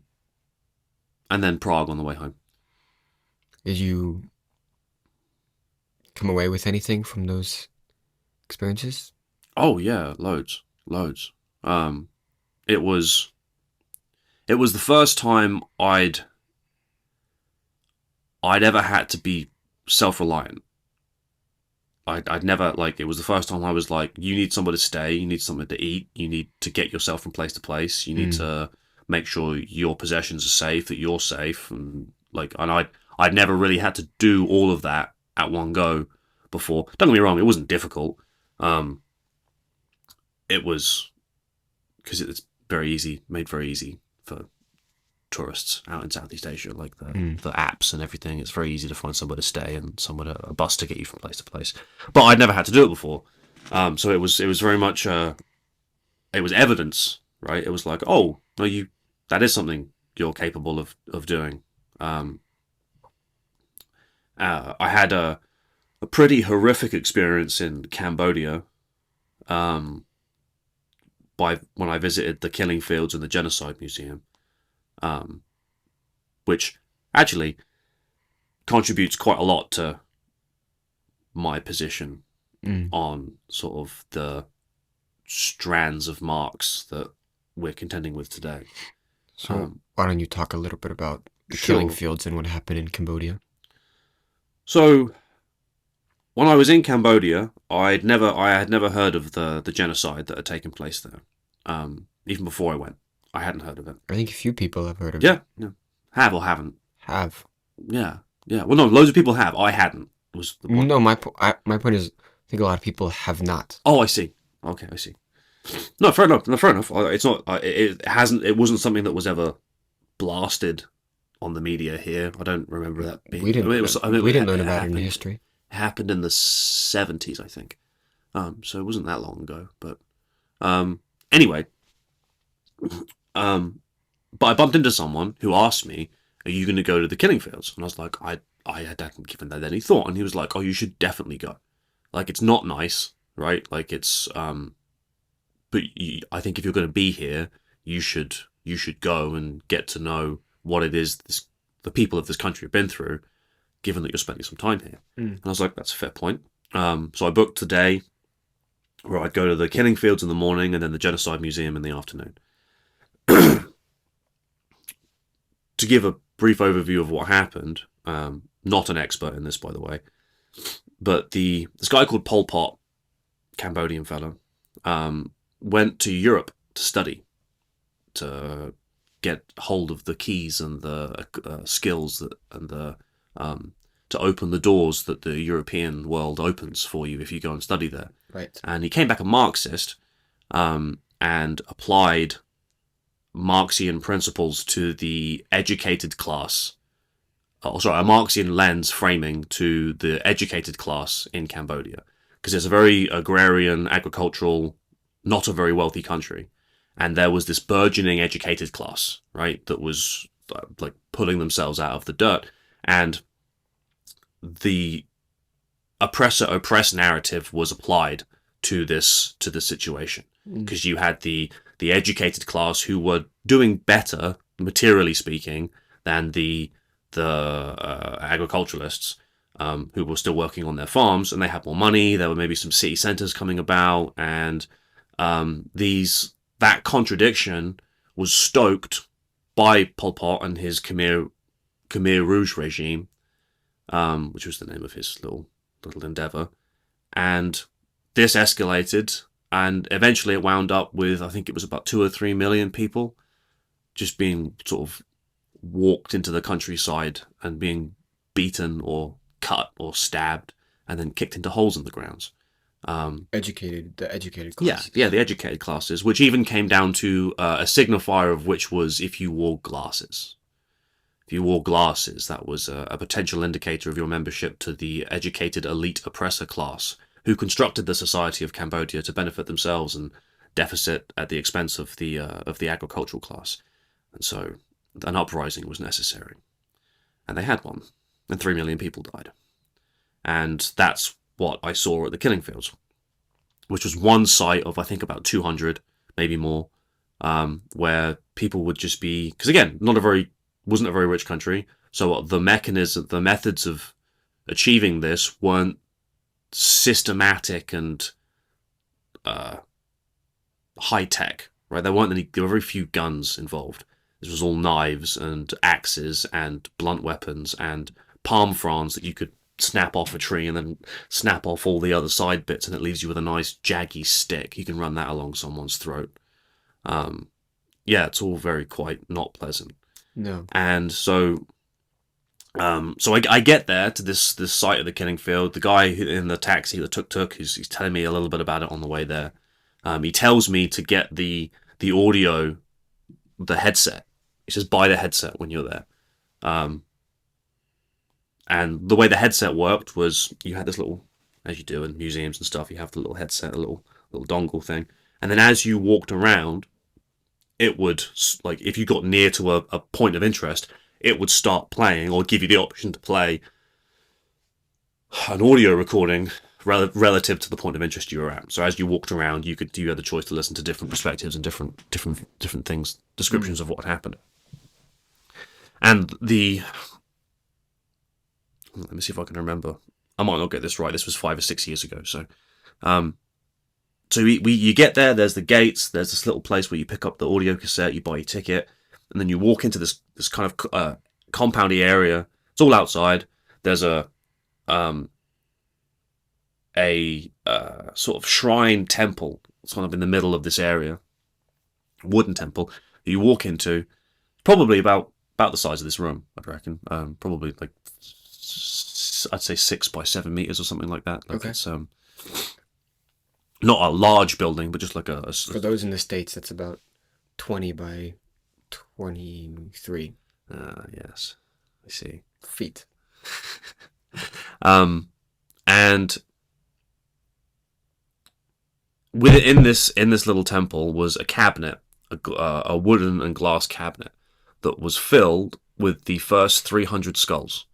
then Prague on the way home. Did you come away with anything from those experiences? Oh yeah, loads. It was it was the first time I'd ever had to be self-reliant. I'd never, like, it was the first time I was like, you need somewhere to stay, you need something to eat, you need to get yourself from place to place, you need to make sure your possessions are safe, that you're safe, and I'd never really had to do all of that at one go before. Don't get me wrong, it wasn't difficult. It was, because it's very easy, made very easy for tourists out in Southeast Asia, like the apps and everything. It's very easy to find somewhere to stay and a bus to get you from place to place. But I'd never had to do it before, so it was very much it was evidence, right? It was like, oh no, that is something you're capable of doing. I had a pretty horrific experience in Cambodia, when I visited the killing fields and the genocide museum. Which actually contributes quite a lot to my position on sort of the strands of Marx that we're contending with today. So why don't you talk a little bit about the killing fields and what happened in Cambodia? So when I was in Cambodia, I had never heard of the genocide that had taken place there. Even before I went, I hadn't heard of it. I think a few people have heard of it. Yeah. Have or haven't? Have. Yeah. Well, no, loads of people have. I hadn't. Was the point. No, my point is, I think a lot of people have not. Oh, I see. Okay, I see. No, fair enough. It's not. It hasn't. It wasn't something that was ever blasted on the media here. I don't remember that being. We didn't. We didn't learn about it in history. It happened in the 70s, I think. So it wasn't that long ago. But anyway. But I bumped into someone who asked me, "Are you going to go to the killing fields?" And I was like, I hadn't given that any thought. And he was like, "Oh, you should definitely go. Like, it's not nice, right? Like, it's but I think if you're going to be here, you should go and get to know what it is the people of this country have been through, given that you're spending some time here." And I was like, "That's a fair point." So I booked today, where I'd go to the killing fields in the morning and then the genocide museum in the afternoon. To give a brief overview of what happened, not an expert in this, by the way, but this guy called Pol Pot, Cambodian fellow, went to Europe to study, to get hold of the keys and the skills to open the doors that the European world opens for you if you go and study there. Right. And he came back a Marxist, and applied Marxian principles to the educated class, a Marxian lens framing to the educated class in Cambodia, because it's a very agrarian, agricultural, not a very wealthy country, and there was this burgeoning educated class, right, that was like pulling themselves out of the dirt, and the oppressor-oppressed narrative was applied to this situation, because you had the educated class who were doing better, materially speaking, than the agriculturalists, who were still working on their farms, and they had more money. There were maybe some city centers coming about, and that contradiction was stoked by Pol Pot and his Khmer Rouge regime, which was the name of his little endeavor, and this escalated. And eventually it wound up with, I think it was about 2 or 3 million people just being sort of walked into the countryside and being beaten or cut or stabbed and then kicked into holes in the grounds. The educated classes. Yeah, the educated classes, which even came down to a signifier of which was if you wore glasses. If you wore glasses, that was a potential indicator of your membership to the educated elite oppressor class, who constructed the society of Cambodia to benefit themselves and deficit at the expense of the agricultural class. And so an uprising was necessary. And they had one. And 3 million people died. And that's what I saw at the killing fields, which was one site of, I think, about 200, maybe more, where people would just be... Because again, wasn't a very rich country, so the methods of achieving this weren't systematic and high tech, right? There were very few guns involved. This was all knives and axes and blunt weapons and palm fronds that you could snap off a tree and then snap off all the other side bits, and it leaves you with a nice jaggy stick. You can run that along someone's throat. Yeah, it's all very quite not pleasant. No. And so I get there to this site of the killing field. The guy in the taxi, the tuk-tuk, he's telling me a little bit about it on the way there. He tells me to get the audio, the headset. He says, buy the headset when you're there. And the way the headset worked was you had this little, as you do in museums and stuff, you have the little headset, a little dongle thing. And then as you walked around, it would, like, if you got near to a point of interest, it would start playing or give you the option to play an audio recording relative to the point of interest you were at. So as you walked around, you had the choice to listen to different perspectives and different things, descriptions of what happened. And let me see if I can remember. I might not get this right. This was 5 or 6 years ago. So, you get there. There's the gates. There's this little place where you pick up the audio cassette. You buy your ticket, and then you walk into this kind of compoundy area. It's all outside. There's a sort of shrine temple. It's kind of in the middle of this area, wooden temple that you walk into. Probably about the size of this room, I'd reckon. Probably like I'd say 6 by 7 meters or something like that. Like okay. It's not a large building, but just like For those in the States, that's about 20 by 23. Yes, I see. Feet. And within this little temple was a cabinet, a wooden and glass cabinet that was filled with the first 300 skulls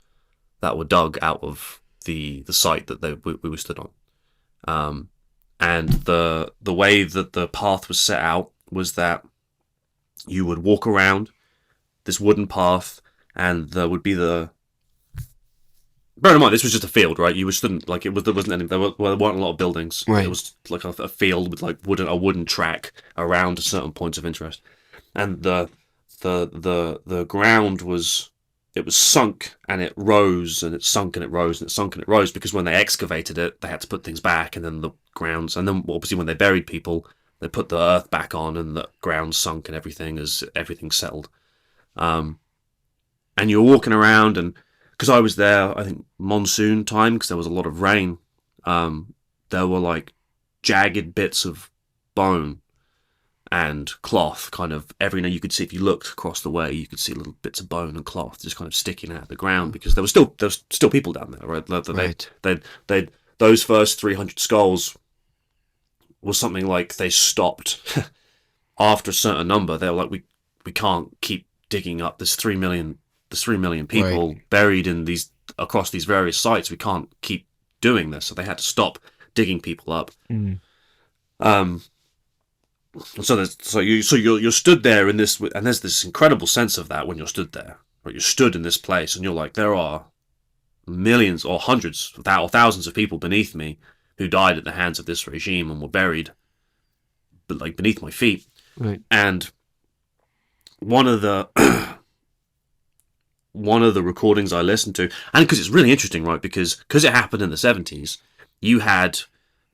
that were dug out of the site that we were stood on. And the way that the path was set out was that you would walk around this wooden path, and there would be bear in mind, this was just a field, right? You stood like there weren't a lot of buildings. Right. It was like a field with like a wooden track around certain points of interest, and the ground was sunk and it rose and it sunk and it rose and it sunk and it rose, because when they excavated it, they had to put things back, and then the grounds, and then obviously when they buried people, they put the earth back on and the ground sunk and everything as everything settled. And you're walking around, and because I was there, I think monsoon time, because there was a lot of rain, there were like jagged bits of bone and cloth kind of every now you could see. If you looked across the way, you could see little bits of bone and cloth just kind of sticking out of the ground, because there was still people down there, right? They those first 300 skulls was something like they stopped after a certain number. They were like, we can't keep digging up this 3 million people right. buried in across these various sites. We can't keep doing this, so they had to stop digging people up. So you're stood there in this, and there's this incredible sense of that when you're stood there. Right? You're stood in this place, and you're like, there are millions or hundreds or thousands of people beneath me who died at the hands of this regime and were buried, but like beneath my feet. Right. And one of the recordings I listened to, and because it's really interesting, right? Because it happened in the 70s, you had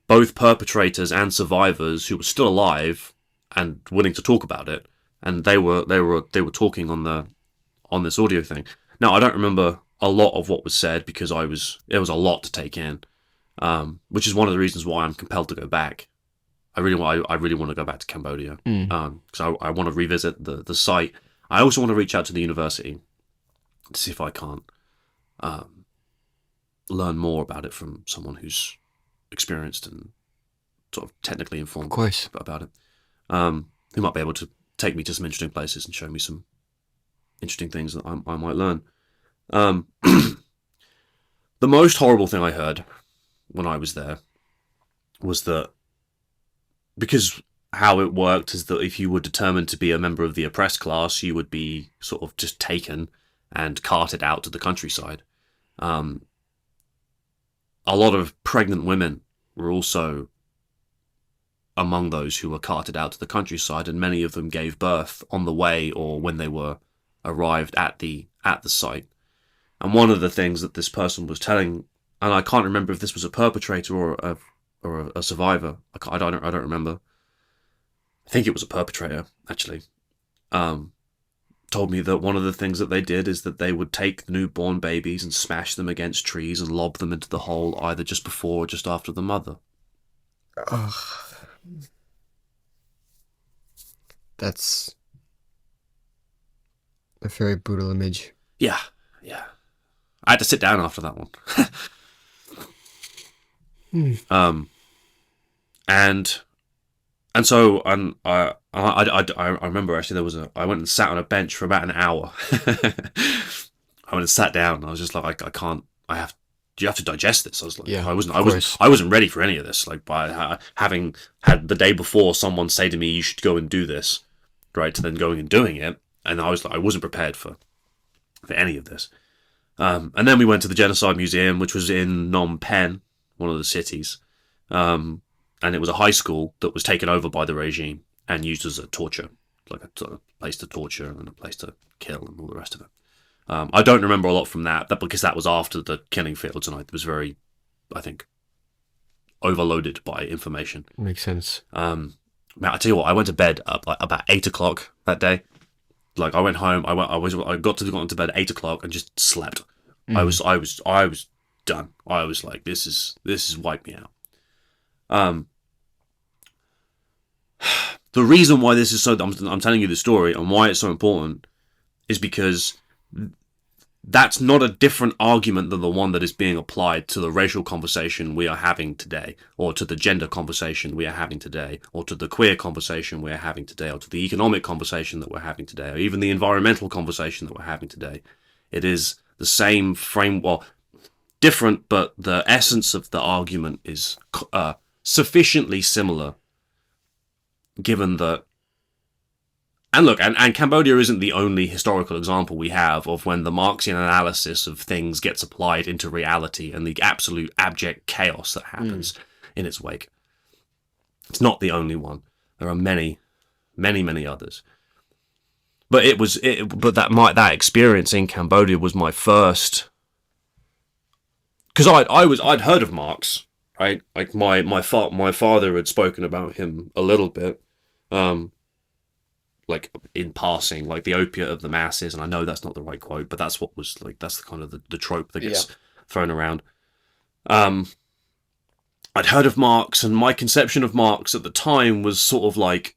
both perpetrators and survivors who were still alive and willing to talk about it, and they were talking on this audio thing. Now, I don't remember a lot of what was said, because it was a lot to take in, which is one of the reasons why I'm compelled to go back. I really want to go back to Cambodia, because I want to revisit the site. I also want to reach out to the university to see if I can't learn more about it from someone who's experienced and sort of technically informed about it, who might be able to take me to some interesting places and show me some interesting things that I might learn. The most horrible thing I heard when I was there was that, because how it worked is that if you were determined to be a member of the oppressed class, you would be sort of just taken and carted out to the countryside. A lot of pregnant women were also among those who were carted out to the countryside, and many of them gave birth on the way or when they were arrived at the site. And one of the things that this person was telling, and I can't remember if this was a perpetrator or a survivor. I don't remember. I think it was a perpetrator, actually. Told me that one of the things that they did is that they would take the newborn babies and smash them against trees and lob them into the hole either just before or just after the mother. Ugh. That's a very brutal image. Yeah. I had to sit down after that one. And so I remember actually I went and sat on a bench for about an hour. I went and sat down. I was just like, I can't. You have to digest this. I was like, yeah, I wasn't ready for any of this. Like, by having had the day before someone say to me, you should go and do this, right? To then going and doing it, and I was like, I wasn't prepared for any of this. And then we went to the Genocide Museum, which was in Phnom Penh, one of the cities. And it was a high school that was taken over by the regime and used as a torture, like a place to torture and a place to kill and all the rest of it. I don't remember a lot from that because that was after the killing fields, and I was very, I think, overloaded by information. Makes sense. I tell you what, I went to bed about 8 o'clock that day. Like, I went home. I got into bed at 8 o'clock and just slept. I was done. I was like, this is wiped me out. The reason why this is so, I'm telling you the story and why it's so important is because that's not a different argument than the one that is being applied to the racial conversation we are having today, or to the gender conversation we are having today, or to the queer conversation we are having today, or to the economic conversation that we're having today, or even the environmental conversation that we're having today. It is the same frame, well, different, but the essence of the argument is sufficiently similar, given that. And look, and Cambodia isn't the only historical example we have of when the Marxian analysis of things gets applied into reality and the absolute abject chaos that happens in its wake. It's not the only one. There are many, many, many others. But that experience in Cambodia was my first, because I'd heard of Marx, right? Like my father had spoken about him a little bit. Like in passing, like the opiate of the masses, and I know that's not the right quote, but that's what was like, that's the kind of the trope that gets thrown around. I'd heard of Marx, and my conception of Marx at the time was sort of like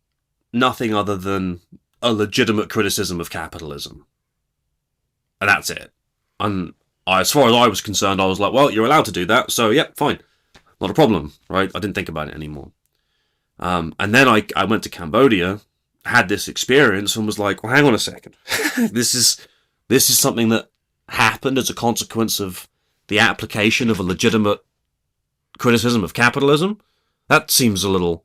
nothing other than a legitimate criticism of capitalism. And that's it. And as far as I was concerned, I was like, well, you're allowed to do that, so yeah, fine. Not a problem, right? I didn't think about it anymore. And then I went to Cambodia, had this experience, and was like, well, hang on a second. This is something that happened as a consequence of the application of a legitimate criticism of capitalism. This seems a little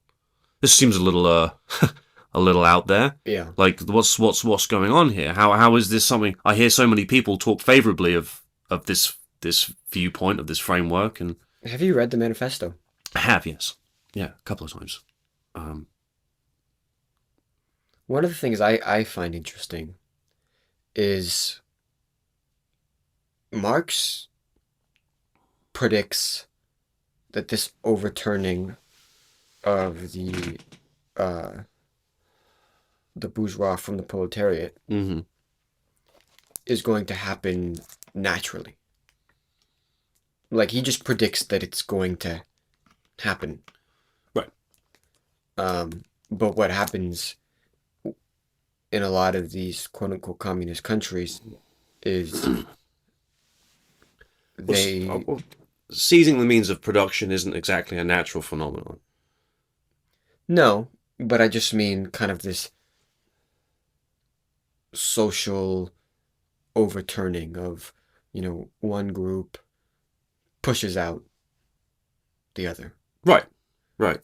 a little out there. Yeah. Like, what's going on here? How is this something? I hear so many people talk favorably of this viewpoint, of this framework. And have you read the manifesto? I have, yes. Yeah, a couple of times. One of the things I find interesting is Marx predicts that this overturning of the bourgeois from the proletariat is going to happen naturally. Like, he just predicts that it's going to happen. Right. But what happens in a lot of these quote-unquote communist countries is seizing the means of production isn't exactly a natural phenomenon. No, but I just mean kind of this social overturning of, one group pushes out the other. Right. Well,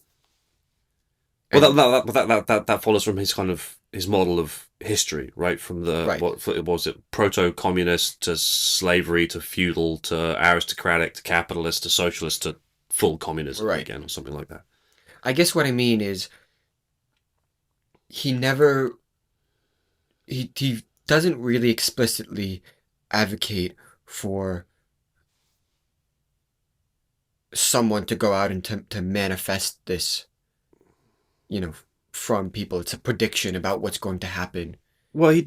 that follows from his model of history, right? From what was it, proto-communist to slavery to feudal to aristocratic to capitalist to socialist to full communism again, or something like that. I guess what I mean is he never he doesn't really explicitly advocate for someone to go out and to manifest this, from people. It's a prediction about what's going to happen. Well, he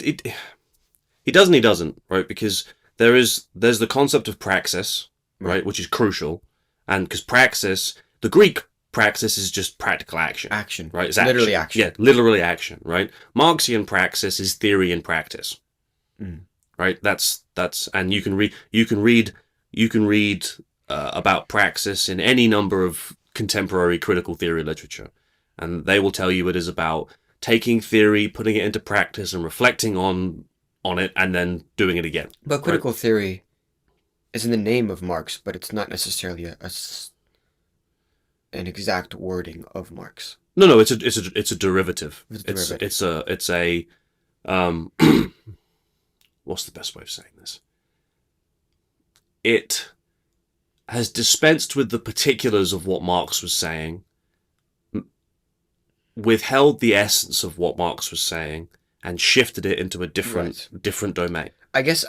does and he doesn't, right? Because there's the concept of praxis, right, which is crucial, and because praxis, the Greek praxis is just practical action. Action, right? It's literally action. Yeah, literally action, right? Marxian praxis is theory and practice, right? That's and you can read about praxis in any number of contemporary critical theory literature, and they will tell you it is about taking theory, putting it into practice, and reflecting on it, and then doing it again. But critical theory is in the name of Marx, but it's not necessarily an exact wording of Marx. No, it's a derivative. It's a what's the best way of saying this? It has dispensed with the particulars of what Marx was saying, withheld the essence of what Marx was saying, and shifted it into a different domain. I guess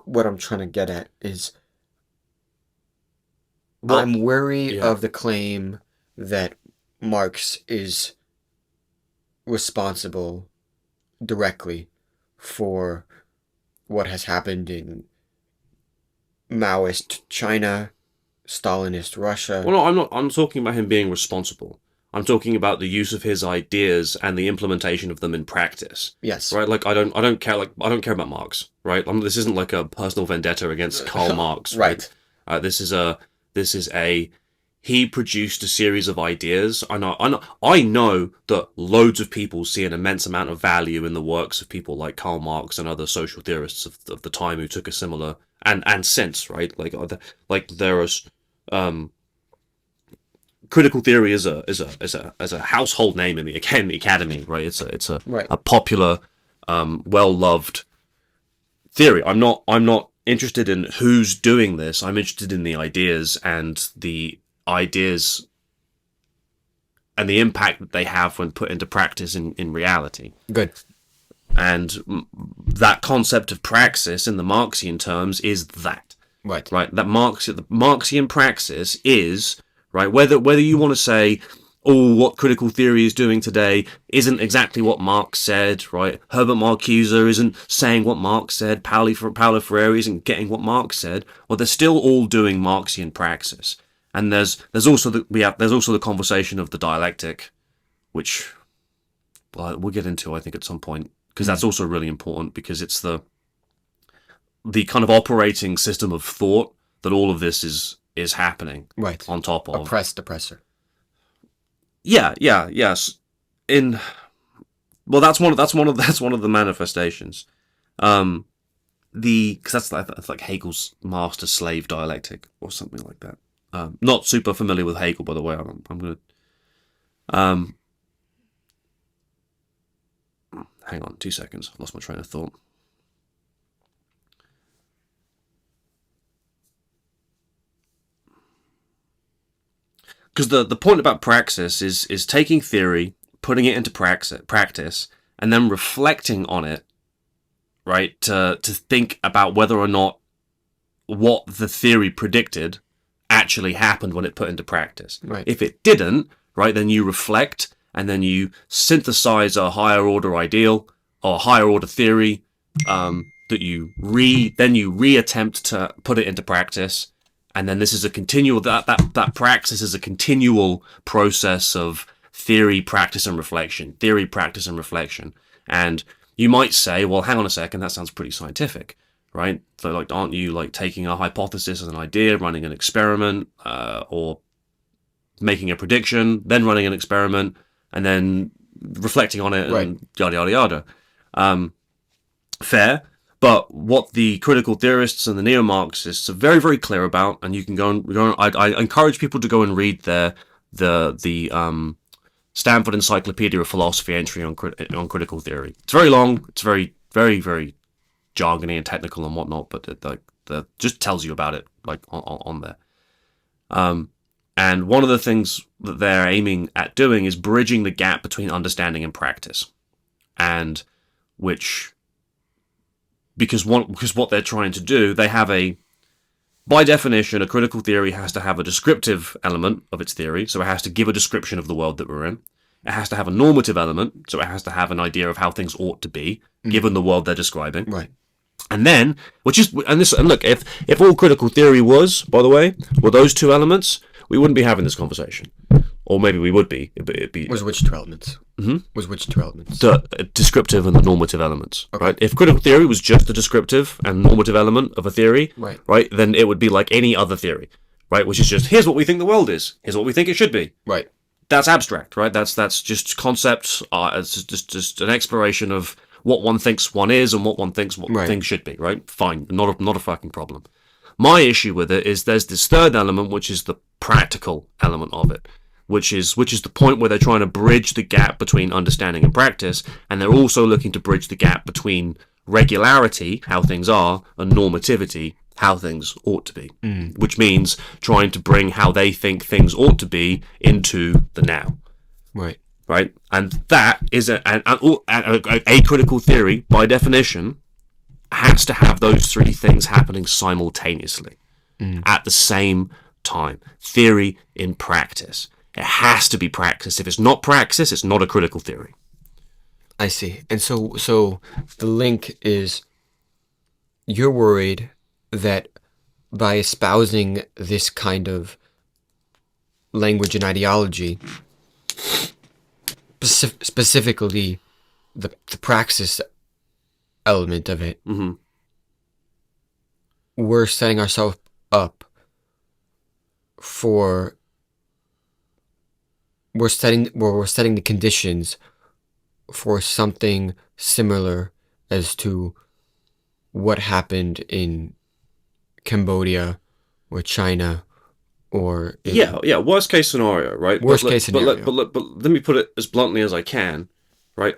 what I'm trying to get at is I'm wary of the claim that Marx is responsible directly for what has happened in Maoist China, Stalinist Russia. Well, no, I'm not. I'm talking about him being responsible. I'm talking about the use of his ideas and the implementation of them in practice. Yes. Right. Like I don't care about Marx. Right. This isn't like a personal vendetta against Karl Marx. Right. This is a. He produced a series of ideas. I know that loads of people see an immense amount of value in the works of people like Karl Marx and other social theorists of the time who took a similar and since, right? Like there is critical theory is a household name in the academy, right? It's a popular, well loved theory. I'm not interested in who's doing this. I'm interested in the ideas and the impact that they have when put into practice in reality. Good. And that concept of praxis in the Marxian terms is that. Right. The Marxian praxis is, right, whether you want to say, what critical theory is doing today isn't exactly what Marx said, right? Herbert Marcuse isn't saying what Marx said. Paulo Freire isn't getting what Marx said. Well, they're still all doing Marxian praxis. And there's also the conversation of the dialectic, which we'll get into, I think, at some point, because that's also really important, because it's the kind of operating system of thought that all of this is happening on top of. Oppressed oppressor. Yes. That's one of the manifestations. Because that's like Hegel's master slave dialectic or something like that. Not super familiar with Hegel, by the way. I'm gonna hang on 2 seconds. I lost my train of thought. Because the point about praxis is taking theory, putting it into practice, and then reflecting on it, right? To think about whether or not what the theory predicted actually happened when it put into practice. Right. If it didn't, right, then you reflect and then you synthesize a higher order ideal or a higher order theory that you reattempt to put it into practice. And then this is a continual that praxis is a continual process of theory, practice, and reflection. Theory, practice, and reflection. And you might say, well, hang on a second, that sounds pretty scientific, right? So, like, aren't you like taking a hypothesis as an idea, running an experiment, or making a prediction, then running an experiment, and then reflecting on it, and yada yada yada? Fair. But what the critical theorists and the neo-Marxists are very, very clear about, and you can go and I encourage people to go and read the Stanford Encyclopedia of Philosophy entry on critical theory. It's very long. It's very, very, very jargony and technical and whatnot, but it just tells you about it, like on there. And one of the things that they're aiming at doing is bridging the gap between understanding and practice. And because what they're trying to do, they have by definition, a critical theory has to have a descriptive element of its theory, so it has to give a description of the world that we're in. It has to have a normative element, so it has to have an idea of how things ought to be, given the world they're describing. Right. And then, and look, if all critical theory were those two elements, we wouldn't be having this conversation. Or maybe we would be. It'd be Was which two elements? Mm-hmm. Was which two elements? The descriptive and the normative elements. Okay. Right? If critical theory was just the descriptive and normative element of a theory, right, then it would be like any other theory, right? Which is just, here's what we think the world is. Here's what we think it should be. Right. That's abstract, right? That's just concepts. It's just an exploration of what one thinks one is and what one thinks things should be, right? Fine. Not a fucking problem. My issue with it is there's this third element, which is the practical element of it, which is the point where they're trying to bridge the gap between understanding and practice, and they're also looking to bridge the gap between regularity, how things are, and normativity, how things ought to be, which means trying to bring how they think things ought to be into the now. Right? And that is a critical theory, by definition, has to have those three things happening simultaneously at the same time. Theory in practice. It has to be practice. If it's not practice, it's not a critical theory. I see. And so the link is, you're worried that by espousing this kind of language and ideology, specifically the praxis element of it, we're setting ourselves up for we're setting the conditions for something similar as to what happened in Cambodia or China or worst case scenario, right? Worst case scenario. But let me put it as bluntly as I can, right?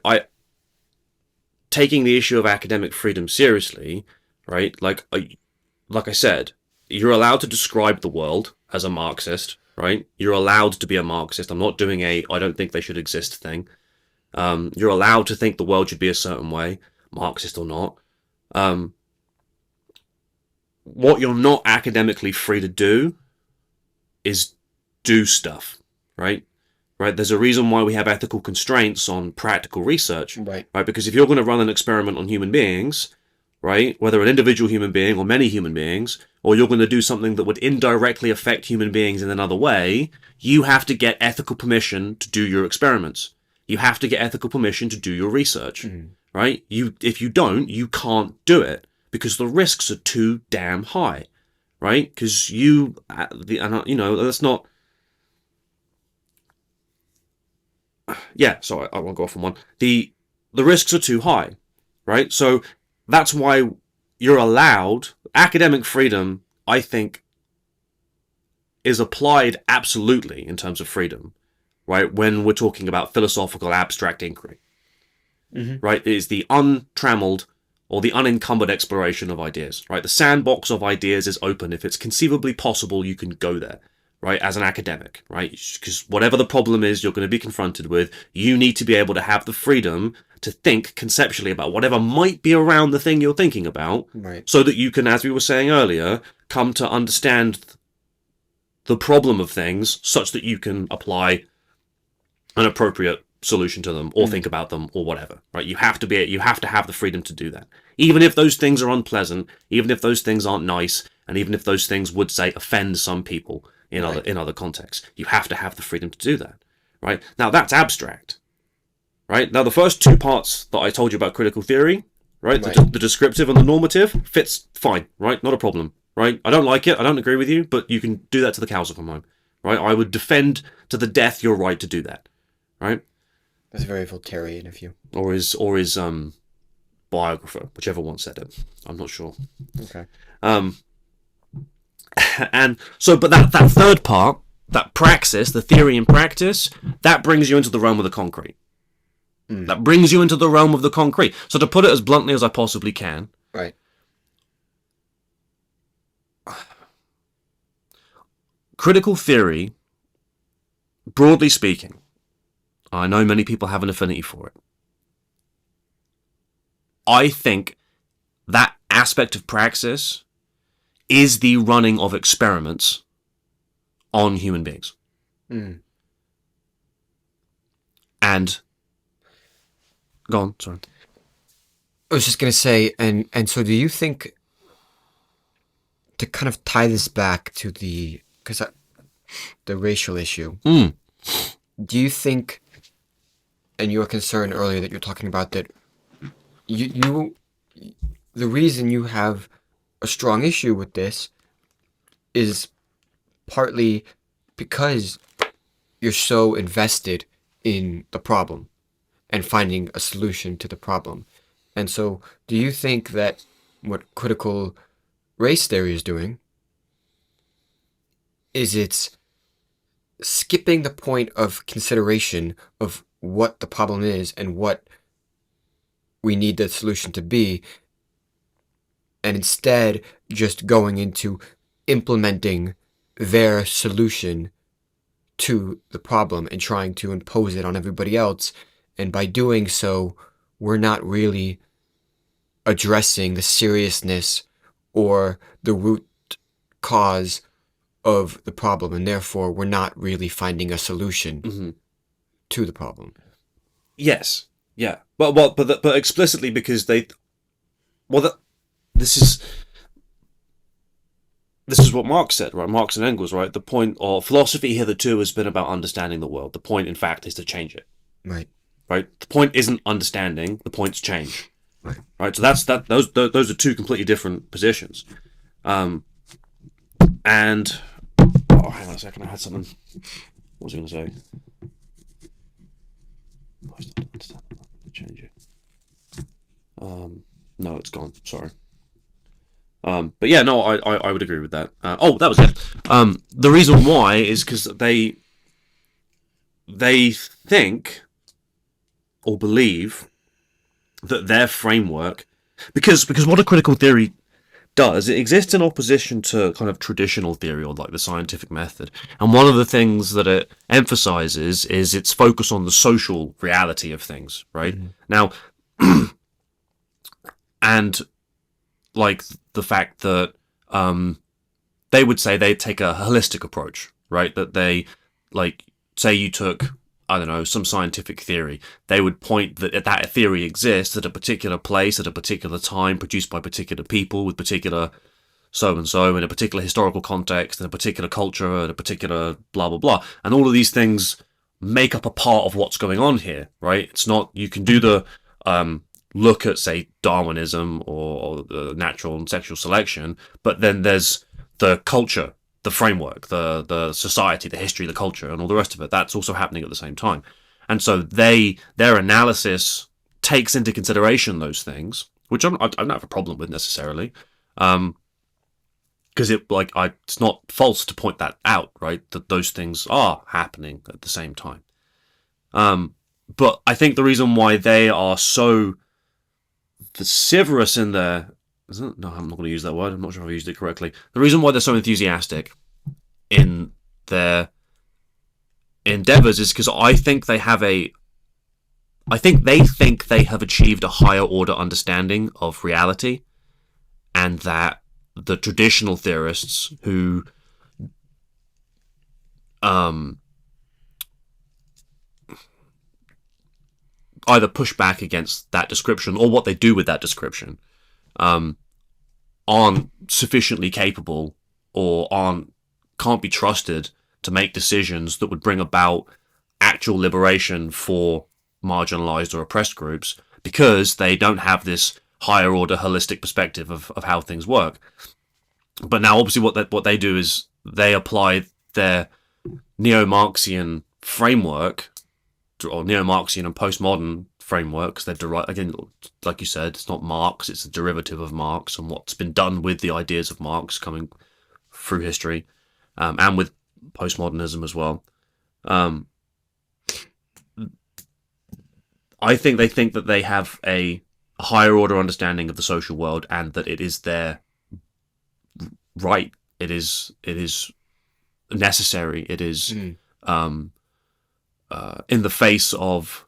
Taking the issue of academic freedom seriously, right? Like I said, you're allowed to describe the world as a Marxist, right? You're allowed to be a Marxist. I'm not doing I don't think they should exist thing. You're allowed to think the world should be a certain way, Marxist or not. What you're not academically free to do is do stuff, right? Right? There's a reason why we have ethical constraints on practical research, right? Because if you're going to run an experiment on human beings, right, whether an individual human being or many human beings, or you're going to do something that would indirectly affect human beings in another way, you have to get ethical permission to do your experiments. You have to get ethical permission to do your research, right? If you don't, you can't do it because the risks are too damn high, right? Because that's not. Yeah, sorry, I won't go off on one. The risks are too high, right? So that's why you're allowed academic freedom. I think is applied absolutely in terms of freedom, right? When we're talking about philosophical abstract inquiry, right? It is the untrammeled or the unencumbered exploration of ideas, right? The sandbox of ideas is open. If it's conceivably possible, you can go there, right? As an academic, right? Because whatever the problem is you're going to be confronted with, you need to be able to have the freedom to think conceptually about whatever might be around the thing you're thinking about, right? So that you can, as we were saying earlier, come to understand the problem of things such that you can apply an appropriate solution to them or think about them or whatever, right? You have to have the freedom to do that. Even if those things are unpleasant, even if those things aren't nice, and even if those things would say offend some people in other contexts, you have to have the freedom to do that, right? Now that's abstract, right? Now the first two parts that I told you about critical theory, right? The descriptive and the normative fits fine, right? Not a problem, right? I don't like it, I don't agree with you, but you can do that to the cows will come home, right? I would defend to the death your right to do that, right? That's very Voltairean of you. Or his biographer, whichever one said it. I'm not sure. Okay. And so, but that third part, that praxis, the theory and practice, that brings you into the realm of the concrete. That brings you into the realm of the concrete. So to put it as bluntly as I possibly can, right? Critical theory broadly speaking, I know many people have an affinity for it. I think that aspect of praxis is the running of experiments on human beings. Mm. And go on, sorry. I was just gonna say, and so do you think, to kind of tie this back to the racial issue, do you think, and you were concerned earlier that you're talking about that you the reason you have a strong issue with this is partly because you're so invested in the problem and finding a solution to the problem. And so do you think that what critical race theory is doing is it's skipping the point of consideration of what the problem is and what we need the solution to be, and instead just going into implementing their solution to the problem and trying to impose it on everybody else? And by doing so, we're not really addressing the seriousness or the root cause of the problem, and therefore we're not really finding a solution to the problem. Yes, yeah, but explicitly because this is what Marx said, right? Marx and Engels, right? The point of philosophy hitherto has been about understanding the world. The point, in fact, is to change it. Right. Right. The point isn't understanding. The point's change. Right. Right. So those are two completely different positions. And hang on a second. I had something. What was I going to say? Change it. No, it's gone. Sorry. But yeah, no, I would agree with that. That was it. The reason why is because they think or believe that their framework, because what a critical theory does, it exists in opposition to kind of traditional theory or like the scientific method. And one of the things that it emphasizes is its focus on the social reality of things, right? Now, and like the fact that they would say they take a holistic approach, right? That they, like, say you took, I don't know, some scientific theory, they would point that theory exists at a particular place, at a particular time, produced by particular people, with particular so-and-so, in a particular historical context, in a particular culture, in a particular blah, blah, blah. And all of these things make up a part of what's going on here, right? It's not, you can do the look at, say, Darwinism or the natural and sexual selection, but then there's the culture, the framework, the society, the history, the culture, and all the rest of it. That's also happening at the same time. And so their analysis takes into consideration those things, which I don't have a problem with necessarily, because it's not false to point that out, right? That those things are happening at the same time. But I think the reason why they are so vociferous in their... No, I'm not going to use that word. I'm not sure if I used it correctly. The reason why they're so enthusiastic in their endeavors is because I think they think they have achieved a higher order understanding of reality, and that the traditional theorists who either push back against that description or what they do with that description aren't sufficiently capable or can't be trusted to make decisions that would bring about actual liberation for marginalized or oppressed groups, because they don't have this higher order holistic perspective of how things work. But now obviously what they do is they apply their neo-Marxian framework, or neo-Marxian and postmodern frameworks. They've derived, again, like you said, it's not Marx, it's a derivative of Marx and what's been done with the ideas of Marx coming through history, and with postmodernism as well. I think they think that they have a higher order understanding of the social world, and that it is their right, it is necessary, it is in the face of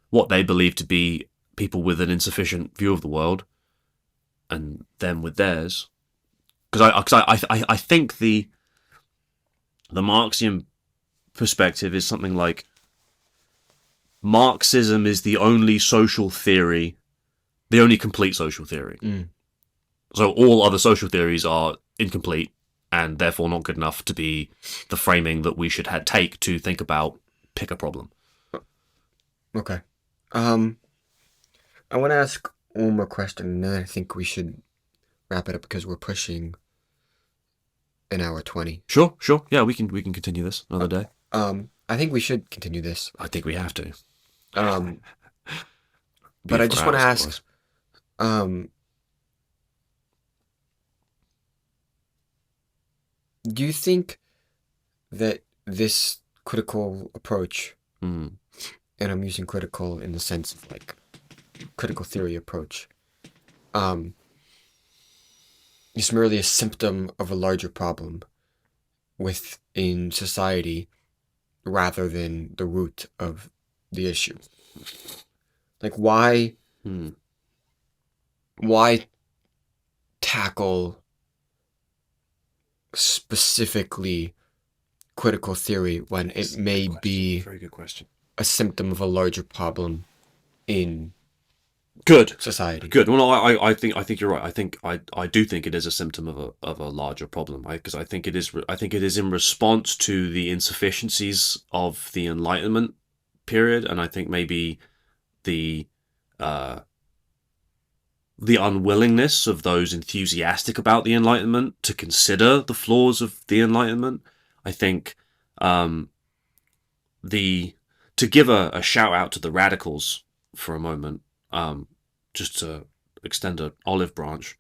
what they believe to be people with an insufficient view of the world, and them with theirs. Because I think the Marxian perspective is something like Marxism is the only social theory, the only complete social theory. So all other social theories are incomplete and therefore not good enough to be the framing that we should take to think about, pick a problem. Okay. I want to ask one more question, and then I think we should wrap it up because we're pushing an hour 20. Sure. Yeah, we can continue this another day. I think we should continue this. I think we have to. But I just want to ask, do you think that this critical approach, and I'm using critical in the sense of like critical theory approach, is merely a symptom of a larger problem within society rather than the root of the issue? Like, why tackle specifically critical theory when it may be very good question, a symptom of a larger problem in society? Good. Well, no, I think you're right. I do think it is a symptom of a larger problem, because I think it is in response to the insufficiencies of the Enlightenment period, and I think maybe the unwillingness of those enthusiastic about the Enlightenment to consider the flaws of the Enlightenment. I think to give a shout out to the radicals for a moment, just to extend an olive branch,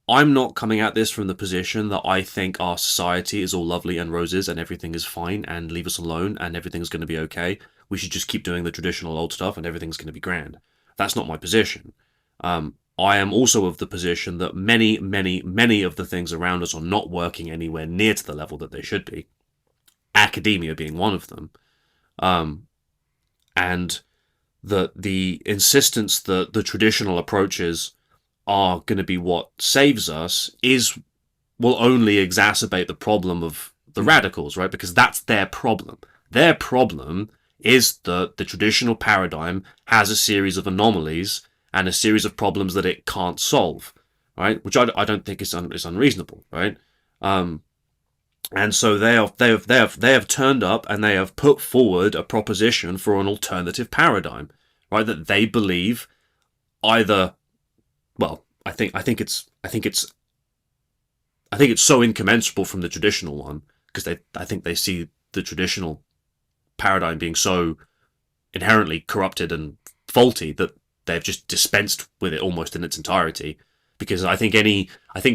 I'm not coming at this from the position that I think our society is all lovely and roses and everything is fine and leave us alone and everything's going to be okay. We should just keep doing the traditional old stuff and everything's going to be grand. That's not my position. I am also of the position that many of the things around us are not working anywhere near to the level that they should be. Academia being one of them. And that the insistence that the traditional approaches are going to be what saves us will only exacerbate the problem of the radicals, right? Because that's their problem. Their problem is that the traditional paradigm has a series of anomalies and a series of problems that it can't solve, right? Which I don't think is unreasonable, right? And so they have turned up and they have put forward a proposition for an alternative paradigm, right? That they believe either, well, I think it's so incommensurable from the traditional one, because I think they see the traditional paradigm being so inherently corrupted and faulty that they've just dispensed with it almost in its entirety. Because I think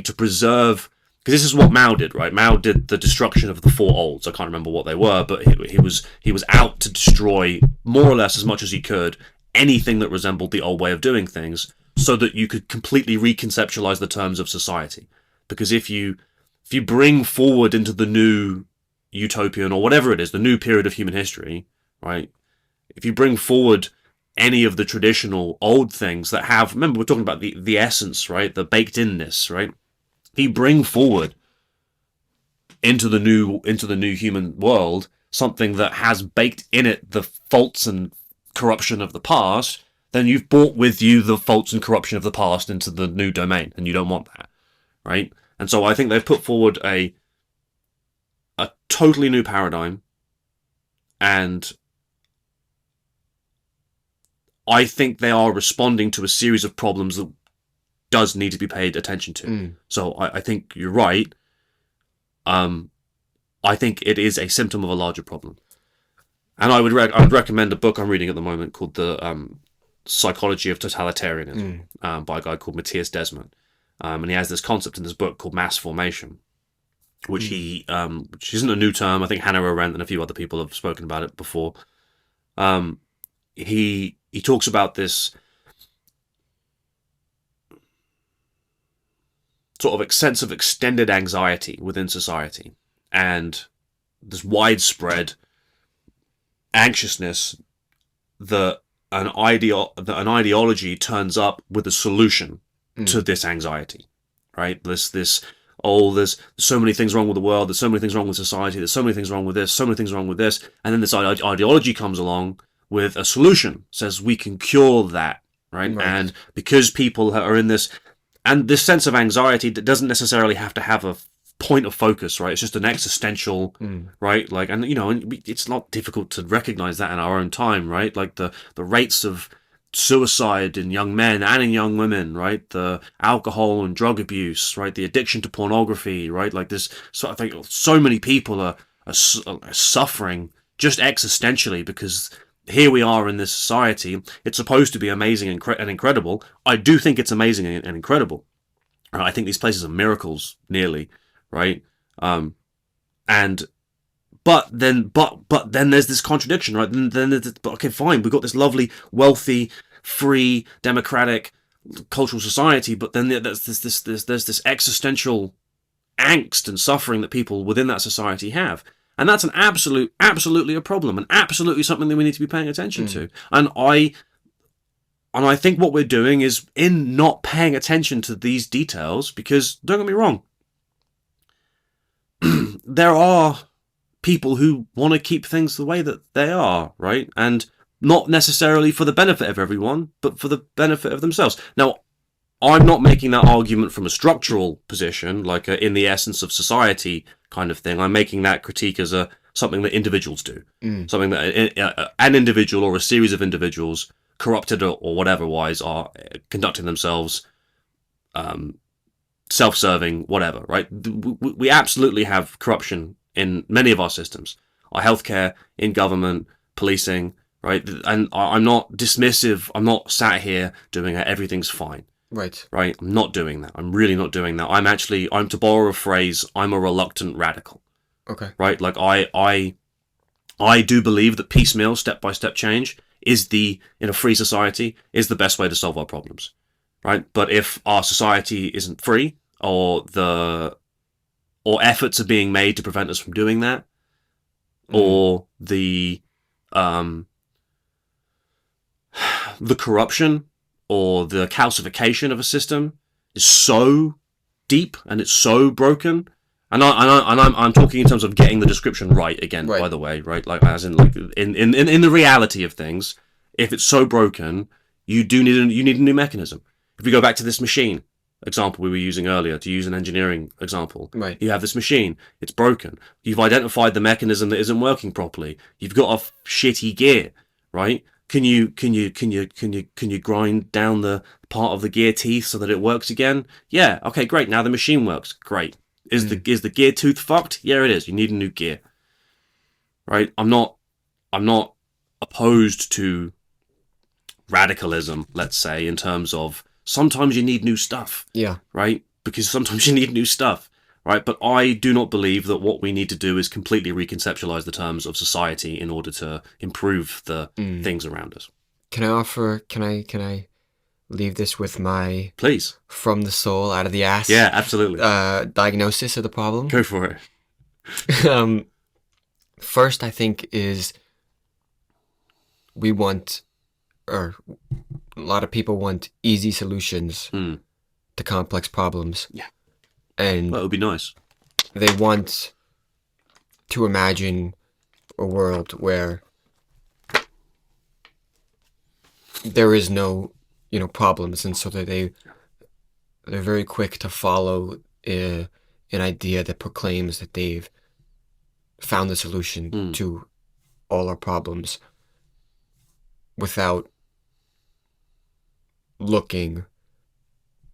to preserve, because this is what Mao did, right? Mao did the destruction of the four olds. I can't remember what they were, but he was out to destroy more or less as much as he could anything that resembled the old way of doing things, so that you could completely reconceptualize the terms of society. Because if you bring forward into the new utopian, or whatever it is, the new period of human history, right? If you bring forward any of the traditional old things that have, remember we're talking about the essence, right? The baked inness, right? If you bring forward into the new human world something that has baked in it the faults and corruption of the past, then you've brought with you the faults and corruption of the past into the new domain, and you don't want that, right? And so I think they've put forward a totally new paradigm, and I think they are responding to a series of problems that does need to be paid attention to. So I think you're right. I think it is a symptom of a larger problem. And I would recommend a book I'm reading at the moment called The Psychology of Totalitarianism, by a guy called Matthias Desmond. And he has this concept in this book called mass formation, which which isn't a new term. I think Hannah Arendt and a few other people have spoken about it before. He talks about this sort of sense of extended anxiety within society. And widespread anxiousness that an ideology turns up with a solution to this anxiety, right? There's so many things wrong with the world, there's so many things wrong with society, there's so many things wrong with this, so many things wrong with this, and then this ideology comes along with a solution, says we can cure that, right? And because people are in this, and this sense of anxiety that doesn't necessarily have to have a point of focus, right? It's just an existential, right? Like, and it's not difficult to recognize that in our own time, right? Like the rates of suicide in young men and in young women, right? The alcohol and drug abuse, right? The addiction to pornography, right? Like this, so I think so many people are suffering just existentially because here we are in this society. It's supposed to be amazing and incredible. I do think it's amazing and incredible. I think these places are miracles, nearly, right? But then there's this contradiction, right? Then okay, fine, we've got this lovely, wealthy, free, democratic, cultural society, but then there's this existential angst and suffering that people within that society have. And that's an absolutely a problem, and absolutely something that we need to be paying attention to. And I think what we're doing is in not paying attention to these details, because don't get me wrong, there are people who want to keep things the way that they are, right? And not necessarily for the benefit of everyone, but for the benefit of themselves. Now, I'm not making that argument from a structural position, like in the essence of society kind of thing. I'm making that critique as something that individuals do, something that an individual or a series of individuals, corrupted or whatever wise, are conducting themselves, self-serving, whatever, right? We absolutely have corruption in many of our systems, our healthcare, in government, policing, right? And I'm not dismissive. I'm not sat here doing everything's fine. Right. I'm not doing that. I'm really not doing that. I'm, to borrow a phrase, I'm a reluctant radical. Okay. Right? Like I do believe that piecemeal, step-by-step change in a free society, is the best way to solve our problems. Right? But if our society isn't free, or efforts are being made to prevent us from doing that, or the corruption or the calcification of a system is so deep and it's so broken, and I'm talking in terms of getting the description right again, by the way, right? Like as in like in the reality of things, if it's so broken, you need a new mechanism. If we go back to this machine example we were using earlier, to use an engineering example, you have this machine, it's broken. You've identified the mechanism that isn't working properly. You've got a shitty gear, right? Can you grind down the part of the gear teeth so that it works again? Yeah, okay, great. Now the machine works. Great. Is the gear tooth fucked? Yeah, it is. You need a new gear. Right? I'm not opposed to radicalism, let's say, in terms of sometimes you need new stuff. Yeah. Right? Because sometimes you need new stuff. Right? But I do not believe that what we need to do is completely reconceptualize the terms of society in order to improve the things around us. Can I leave this with my... Please. From the soul, out of the ass? Yeah, absolutely. Diagnosis of the problem? Go for it. First, I think, is we want, or a lot of people want easy solutions to complex problems. Yeah. And that would be nice. They want to imagine a world where there is no, problems, and so that they're very quick to follow an idea that proclaims that they've found the solution to all our problems without looking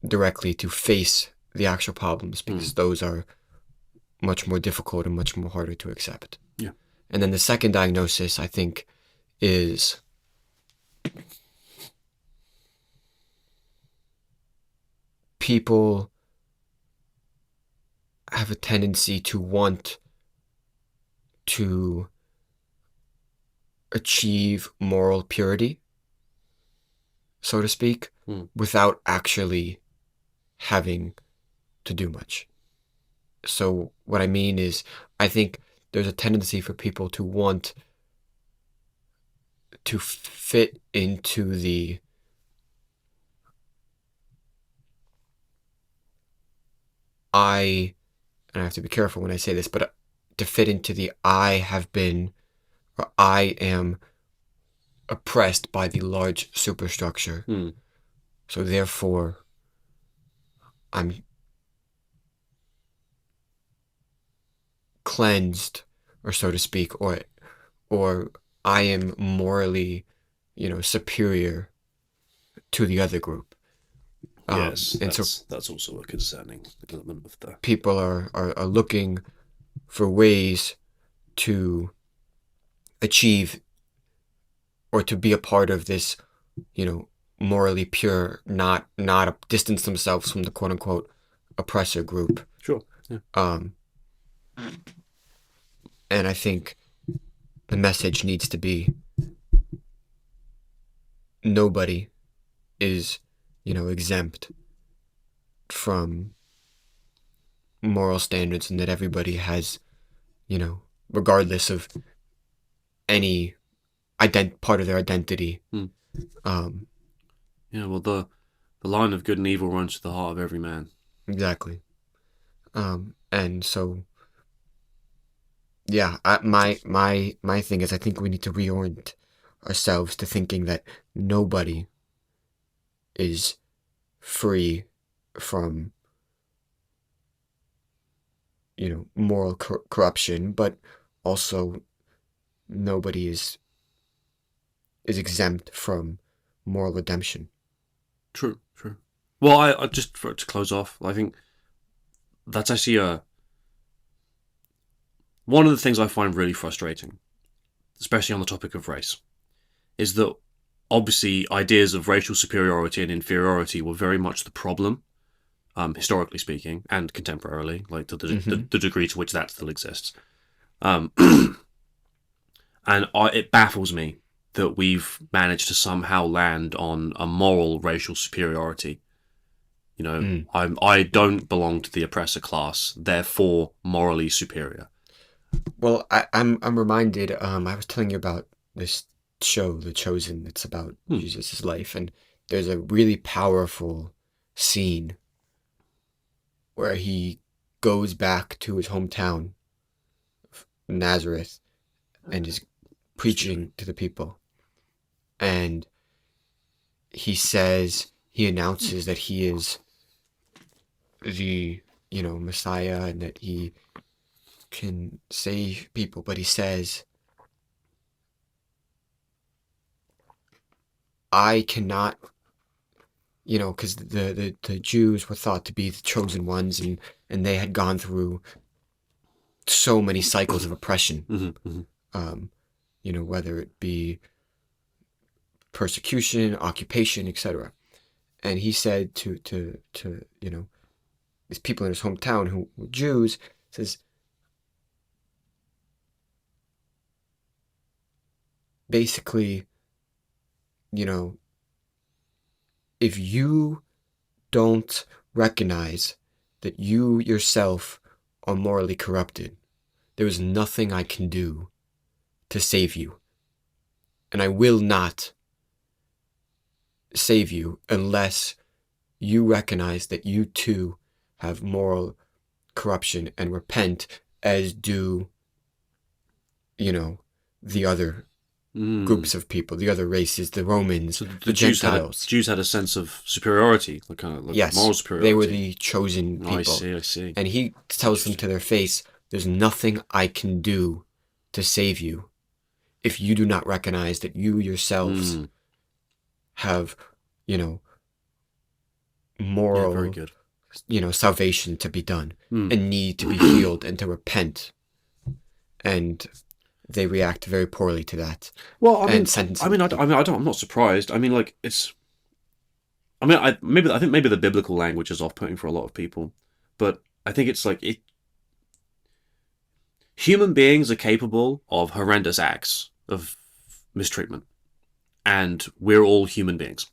directly to face the actual problems, because those are much more difficult and much more harder to accept. Yeah. And then the second diagnosis, I think, is people have a tendency to want to achieve moral purity, so to speak, without actually having to do much. So what I mean is, I think there's a tendency for people to want to fit into the and I have to be careful when I say this, but to fit into the I have been, or I am oppressed by the large superstructure. So therefore, I'm cleansed, or so to speak, or I am morally, superior to the other group. Yes, and that's also a concerning element of the... People are looking for ways to achieve or to be a part of this, morally pure, not distance themselves from the quote unquote oppressor group. Sure. Yeah. And I think the message needs to be nobody is, exempt from moral standards, and that everybody has, regardless of any part of their identity. Yeah, well, the line of good and evil runs to the heart of every man. Exactly. And so, yeah, my thing is, I think we need to reorient ourselves to thinking that nobody is free from, moral corruption, but also nobody is exempt from moral redemption. True. Well, I just, to close off, I think that's actually one of the things I find really frustrating, especially on the topic of race, is that obviously ideas of racial superiority and inferiority were very much the problem, historically speaking, and contemporarily, like to the degree to which that still exists. And it baffles me that we've managed to somehow land on a moral racial superiority. I don't belong to the oppressor class, therefore morally superior. Well, I'm reminded. I was telling you about this show, The Chosen. It's about Jesus' life, and there's a really powerful scene where he goes back to his hometown, Nazareth, and is preaching to the people. And he announces that he is the, Messiah, and that he can save people. But he says, I cannot, because the Jews were thought to be the chosen ones, and they had gone through so many cycles of oppression, whether it be persecution, occupation, etc. And he said to these people in his hometown who were Jews, says, basically, if you don't recognize that you yourself are morally corrupted, there is nothing I can do to save you. And I will not save you unless you recognize that you too have moral corruption and repent, as do, the other groups of people, the other races, the Romans, so the Gentiles. Jews had a sense of superiority, yes, moral superiority. They were the chosen people. I see. And he tells them to their face, there's nothing I can do to save you if you do not recognize that you yourselves have, moral, very good. Salvation to be done and need to be healed and to repent. And they react very poorly to that. Well, I'm not surprised. I think maybe the biblical language is off-putting for a lot of people, but I think it's human beings are capable of horrendous acts of mistreatment, and we're all human beings.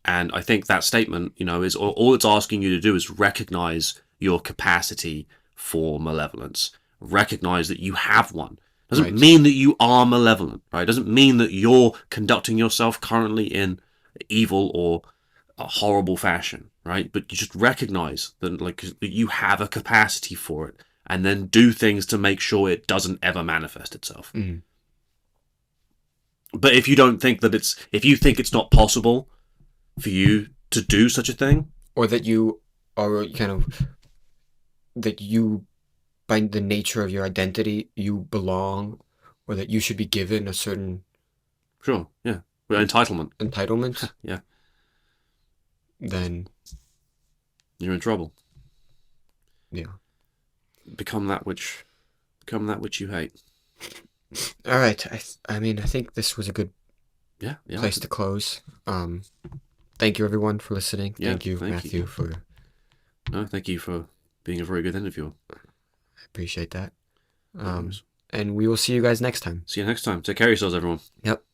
And I think that statement, is all it's asking you to do is recognize your capacity for malevolence, recognize that you have one. Doesn't mean that you are malevolent, right? Doesn't mean that you're conducting yourself currently in evil or a horrible fashion, right? But you just recognize that, like, that you have a capacity for it, and then do things to make sure it doesn't ever manifest itself. Mm-hmm. But if you don't think that if you think it's not possible for you to do such a thing, or that you are that you, by the nature of your identity, you belong, or that you should be given a certain entitlement, yeah, then you're in trouble. Yeah. Become that which you hate. All right. I mean, I think this was a good place to close. Thank you, everyone, for listening. Thank you, Matthew, for... No, thank you for being a very good interviewer. I appreciate that. And we will see you guys next time. See you next time. Take care of yourselves, everyone. Yep.